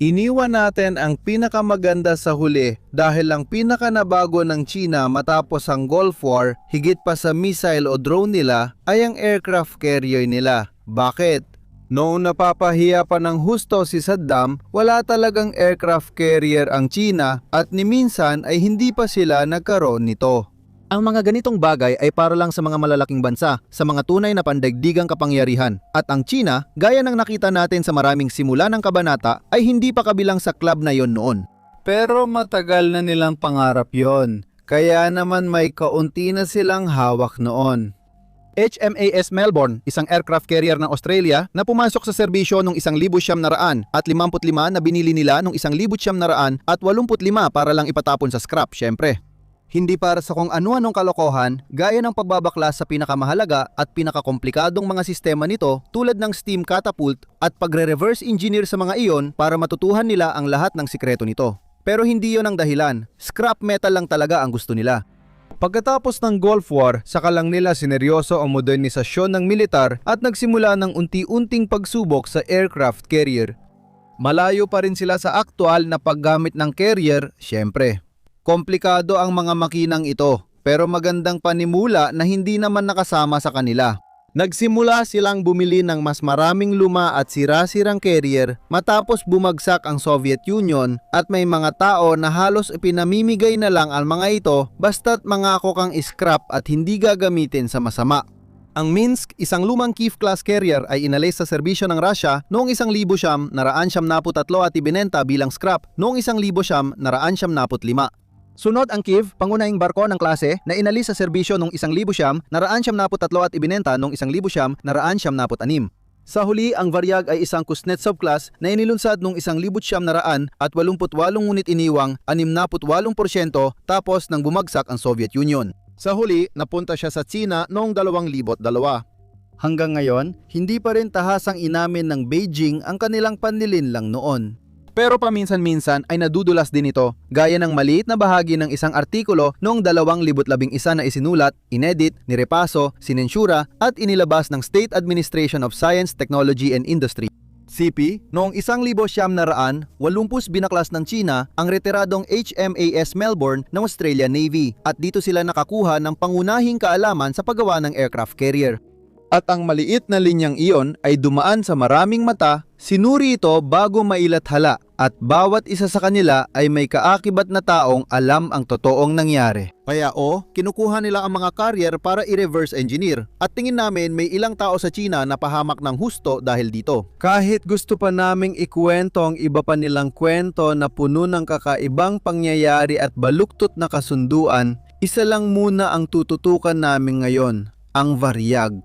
Iniwan natin ang pinakamaganda sa huli dahil ang pinakanabago ng China matapos ang Gulf War, higit pa sa missile o drone nila, ay ang aircraft carrier nila. Bakit? Noong napapahiya pa ng husto si Saddam, wala talagang aircraft carrier ang China at ni minsan ay hindi pa sila nagkaroon nito. Ang mga ganitong bagay ay para lang sa mga malalaking bansa, sa mga tunay na pandaigdigang kapangyarihan. At ang China, gaya ng nakita natin sa maraming simula ng kabanata, ay hindi pa kabilang sa club na yon noon. Pero matagal na nilang pangarap yon, kaya naman may kaunti na silang hawak noon. HMAS Melbourne, isang aircraft carrier ng Australia na pumasok sa serbisyo noong 1955 at 55 na binili nila noong 1985 at 85 para lang ipatapon sa scrap, syempre. Hindi para sa kung ano-anong kalokohan, gaya ng pagbabaklas sa pinakamahalaga at pinakakomplikadong mga sistema nito tulad ng steam catapult at pagre-reverse engineer sa mga iyon para matutuhan nila ang lahat ng sikreto nito. Pero hindi yon ang dahilan, scrap metal lang talaga ang gusto nila. Pagkatapos ng Gulf War, saka lang nila sineryoso ang modernisasyon ng militar at nagsimula ng unti-unting pagsubok sa aircraft carrier. Malayo pa rin sila sa aktual na paggamit ng carrier, syempre. Komplikado ang mga makinang ito, pero magandang panimula na hindi naman nakasama sa kanila. Nagsimula silang bumili ng mas maraming luma at sira-sirang carrier matapos bumagsak ang Soviet Union at may mga tao na halos ipinamimigay na lang ang mga ito basta't mangako kang scrap at hindi gagamitin sa masama. Ang Minsk, isang lumang Kiev-class carrier ay inalis sa serbisyo ng Russia noong 1973 at ibinenta bilang scrap noong 1975. Sunod ang Kiev, pangunahing barko ng klase na inalis sa serbisyo noong 1973 at ibinenta noong 1976. Sa huli, ang Varyag ay isang Kuznetsov class na inilunsad noong 1988 ngunit iniwang 68% tapos nang bumagsak ang Soviet Union. Sa huli, napunta siya sa China noong 2002. Hanggang ngayon, hindi pa rin tahasang inamin ng Beijing ang kanilang panlilinlang noon. Pero paminsan-minsan ay nadudulas din ito, gaya ng maliit na bahagi ng isang artikulo noong 2011 na isinulat, inedit, nirepaso, sinensura at inilabas ng State Administration of Science, Technology and Industry. CP, noong 1980, binaklas ng China ang retiradong HMAS Melbourne ng Australian Navy at dito sila nakakuha ng pangunahing kaalaman sa paggawa ng aircraft carrier. At ang maliit na linyang iyon ay dumaan sa maraming mata, sinuri ito bago mailathala at bawat isa sa kanila ay may kaakibat na taong alam ang totoong nangyari. Kaya kinukuha nila ang mga carrier para i-reverse engineer at tingin namin may ilang tao sa China na pahamak ng husto dahil dito. Kahit gusto pa naming ikwento ang iba pa nilang kwento na puno ng kakaibang pangyayari at baluktot na kasunduan, isa lang muna ang tututukan namin ngayon, ang Varyag.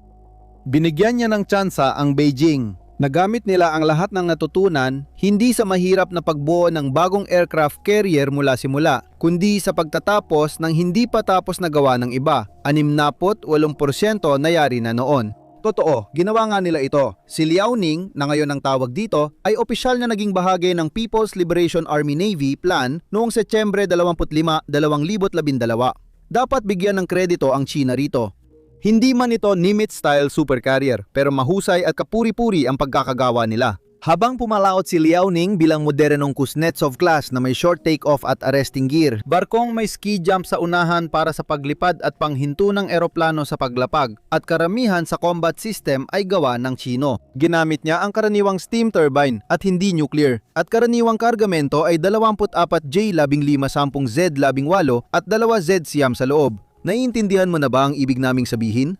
Binigyan niya ng tsansa ang Beijing. Nagamit nila ang lahat ng natutunan hindi sa mahirap na pagbuo ng bagong aircraft carrier mula simula, kundi sa pagtatapos ng hindi pa tapos na gawa ng iba. 68% nayari na noon. Totoo, ginawa nga nila ito. Si Liaoning, na ngayon ang tawag dito, ay opisyal na naging bahagi ng People's Liberation Army Navy plan noong Setyembre 25, 2012. Dapat bigyan ng kredito ang China rito. Hindi man ito Nimitz-style supercarrier, pero mahusay at kapuri-puri ang pagkakagawa nila. Habang pumalaot si Liaoning bilang modernong Kuznetsov class na may short take-off at arresting gear, barkong may ski jump sa unahan para sa paglipad at panghinto ng eroplano sa paglapag, at karamihan sa combat system ay gawa ng Chino. Ginamit niya ang karaniwang steam turbine at hindi nuclear, at karaniwang kargamento ay 24 J-15-10Z-18 at 2 Z-Siam sa loob. Naiintindihan mo na ba ang ibig naming sabihin?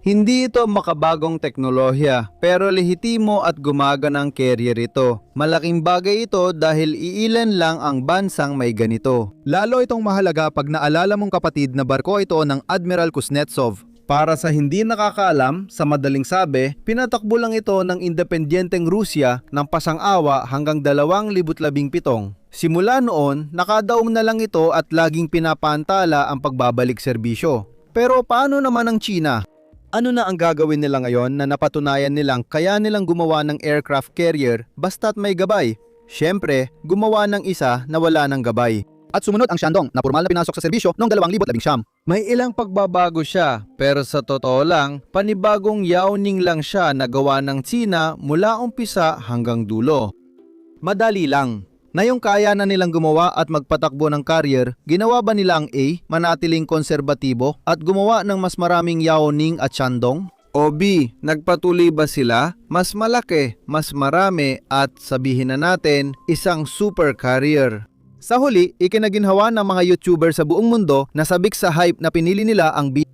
Hindi ito makabagong teknolohiya, pero lehitimo at gumaganang carrier ito. Malaking bagay ito dahil iilan lang ang bansang may ganito. Lalo itong mahalaga pag naalala mong kapatid na barko ito ng Admiral Kuznetsov. Para sa hindi nakakaalam, sa madaling sabi, pinatakbo lang ito ng independyenteng Rusya ng pasang-awa hanggang 2017. Simula noon, nakadaong na lang ito at laging pinapantala ang pagbabalik serbisyo. Pero paano naman ang China? Ano na ang gagawin nila ngayon na napatunayan nilang kaya nilang gumawa ng aircraft carrier basta't may gabay? Siyempre, gumawa ng isa na wala ng gabay. At sumunod ang Shandong na formal na pinasok sa serbisyo noong 2019. May ilang pagbabago siya, pero sa totoo lang, panibagong Liaoning lang siya na gawa ng China mula umpisa hanggang dulo. Madali lang. Na yung kaya na nilang gumawa at magpatakbo ng carrier, ginawa ba nila ang A, manatiling konserbatibo, at gumawa ng mas maraming Liaoning at Shandong? O B, nagpatuloy ba sila? Mas malaki, mas marami at sabihin na natin, isang super carrier. Sa huli, ikinaginhawa ng mga YouTuber sa buong mundo na sabik sa hype na pinili nila ang B.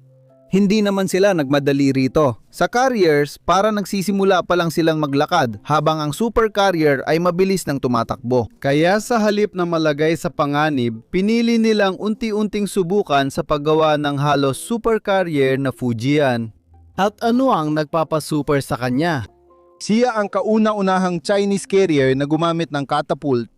Hindi naman sila nagmadali rito. Sa carriers, para nagsisimula pa lang silang maglakad, habang ang super carrier ay mabilis nang tumatakbo. Kaya sa halip na malagay sa panganib, pinili nilang unti-unting subukan sa paggawa ng halos super carrier na Fujian. At ano ang nagpapasuper sa kanya? Siya ang kauna-unahang Chinese carrier na gumamit ng catapult.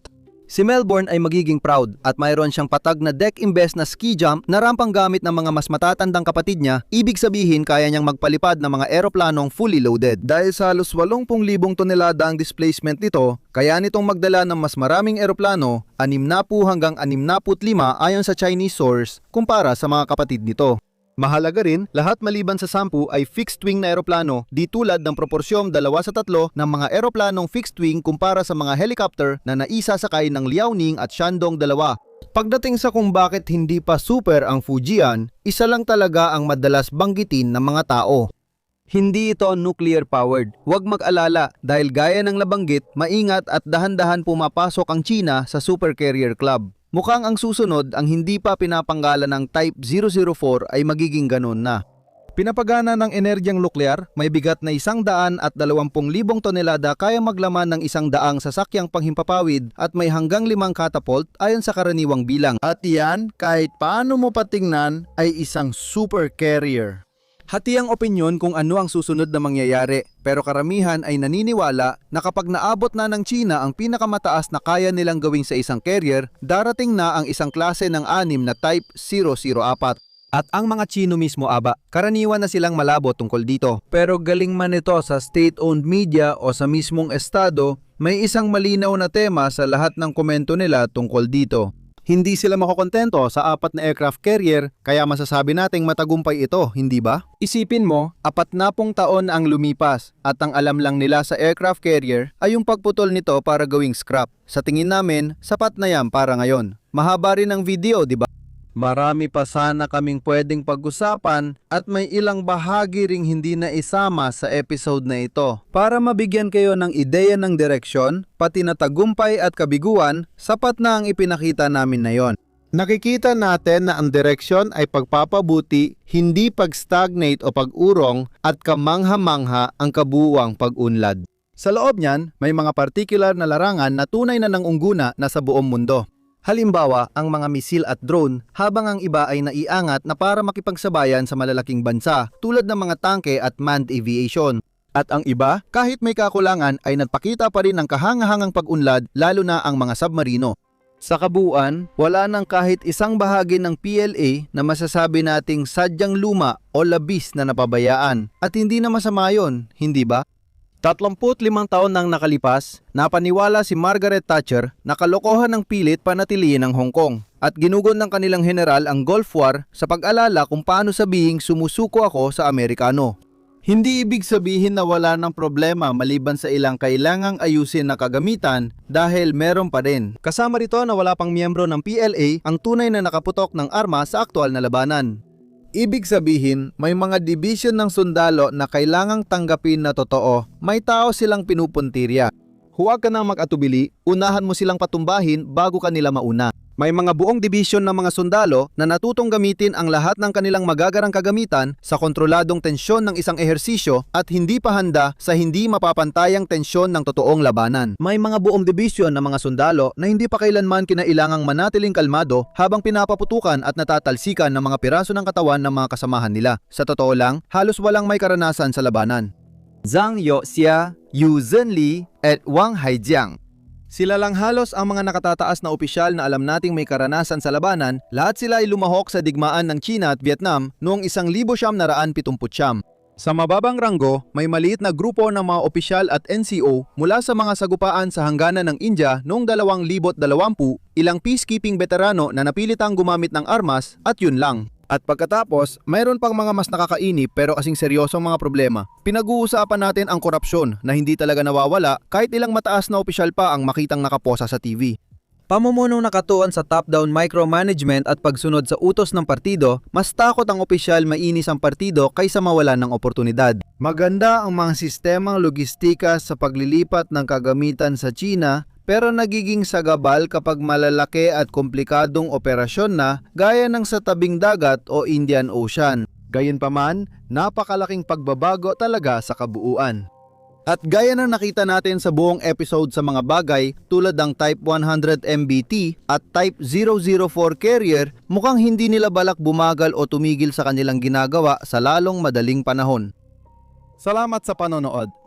Si Melbourne ay magiging proud at mayroon siyang patag na deck imbes na ski jump na rampang gamit ng mga mas matatandang kapatid niya, ibig sabihin kaya niyang magpalipad ng mga eroplanong fully loaded. Dahil sa halos 80,000 tonelada ang displacement nito, kaya nitong magdala ng mas maraming eroplano, 60 hanggang 65 ayon sa Chinese source, kumpara sa mga kapatid nito. Mahalaga rin, lahat maliban sa 10 ay fixed-wing na eroplano, di tulad ng proporsyong 2-3 ng mga eroplanong fixed-wing kumpara sa mga helicopter na naisasakay ng Liaoning at Shandong 2. Pagdating sa kung bakit hindi pa super ang Fujian, isa lang talaga ang madalas banggitin ng mga tao. Hindi ito nuclear-powered. Huwag mag-alala dahil gaya ng nabanggit, maingat at dahan-dahan pumapasok ang China sa Super Carrier Club. Mukhang ang susunod, ang hindi pa pinapanggalan ng Type 004 ay magiging ganun na. Pinapagana ng energyang nuklear, may bigat na 120,000 tonelada kaya maglaman ng 100 sasakyang panghimpapawid at may hanggang 5 catapult ayon sa karaniwang bilang. At iyan, kahit paano mo patingnan, ay isang super carrier. Hati ang opinyon kung ano ang susunod na mangyayari, pero karamihan ay naniniwala na kapag naabot na ng China ang pinakamataas na kaya nilang gawing sa isang carrier, darating na ang isang klase ng 6 na Type 004. At ang mga Chino mismo aba, karaniwan na silang malabo tungkol dito. Pero galing man ito sa state-owned media o sa mismong estado, may isang malinaw na tema sa lahat ng komento nila tungkol dito. Hindi sila makokontento sa 4 na aircraft carrier kaya masasabi nating matagumpay ito, hindi ba? Isipin mo, 40 taon ang lumipas at ang alam lang nila sa aircraft carrier ay yung pagputol nito para gawing scrap. Sa tingin namin, sapat na yan para ngayon. Mahaba rin ang video, di ba? Marami pa sana kaming pwedeng pag-usapan at may ilang bahagi ring hindi na isama sa episode na ito. Para mabigyan kayo ng ideya ng direksyon, pati na tagumpay at kabiguan, sapat na ang ipinakita namin na yon. Nakikita natin na ang direksyon ay pagpapabuti, hindi pag-stagnate o pag-urong at kamangha-mangha ang kabuuang pag-unlad. Sa loob niyan, may mga particular na larangan na tunay na nangungguna na sa buong mundo. Halimbawa, ang mga misil at drone, habang ang iba ay naiangat na para makipagsabayan sa malalaking bansa tulad ng mga tangke at manned aviation. At ang iba, kahit may kakulangan ay nagpakita pa rin ng kahangahangang pag-unlad lalo na ang mga submarino. Sa kabuuan, wala nang kahit isang bahagi ng PLA na masasabi nating sadyang luma o labis na napabayaan. At hindi na masama yun, hindi ba? 35 taon nang nakalipas, napaniwala si Margaret Thatcher na kalokohan ng pilit panatilihin ang Hong Kong at ginugon ng kanilang general ang Gulf War sa pag-alala kung paano sabihing sumusuko ako sa Amerikano. Hindi ibig sabihin na wala ng problema maliban sa ilang kailangang ayusin na kagamitan dahil meron pa rin. Kasama rito na wala pang miyembro ng PLA ang tunay na nakaputok ng arma sa aktual na labanan. Ibig sabihin, may mga division ng sundalo na kailangang tanggapin na totoo. May tao silang pinupuntirya. Huwag ka nang mag-atubili, unahan mo silang patumbahin bago kanila mauna. May mga buong division ng mga sundalo na natutong gamitin ang lahat ng kanilang magagarang kagamitan sa kontroladong tensyon ng isang ehersisyo at hindi pa handa sa hindi mapapantayang tensyon ng totoong labanan. May mga buong division ng mga sundalo na hindi pa kailanman kinailangang manatiling kalmado habang pinapaputukan at natatalsikan ng mga piraso ng katawan ng mga kasamahan nila. Sa totoo lang, halos walang may karanasan sa labanan. Zhang Yoxia, Yu Zhenli, at Wang Haijiang. Sila lang halos ang mga nakatataas na opisyal na alam nating may karanasan sa labanan, lahat sila ay lumahok sa digmaan ng China at Vietnam noong 1979. Sa mababang ranggo, may maliit na grupo ng mga opisyal at NCO mula sa mga sagupaan sa hangganan ng India noong 2020, ilang peacekeeping veterano na napilitang gumamit ng armas at yun lang. At pagkatapos, mayroon pang mga mas nakakainip pero kasing seryosong mga problema. Pinag-uusapan natin ang korupsyon na hindi talaga nawawala kahit ilang mataas na opisyal pa ang makitang nakaposa sa TV. Pamumunong nakatuon sa top-down micromanagement at pagsunod sa utos ng partido, mas takot ang opisyal mainis ang partido kaysa mawalan ng oportunidad. Maganda ang mga sistemang logistika sa paglilipat ng kagamitan sa China, pero nagiging sagabal kapag malalaki at komplikadong operasyon na gaya ng sa tabing dagat o Indian Ocean. Gayunpaman, napakalaking pagbabago talaga sa kabuuan. At gaya ng nakita natin sa buong episode sa mga bagay tulad ng Type 100 MBT at Type 004 carrier, mukhang hindi nila balak bumagal o tumigil sa kanilang ginagawa sa lalong madaling panahon. Salamat sa panonood.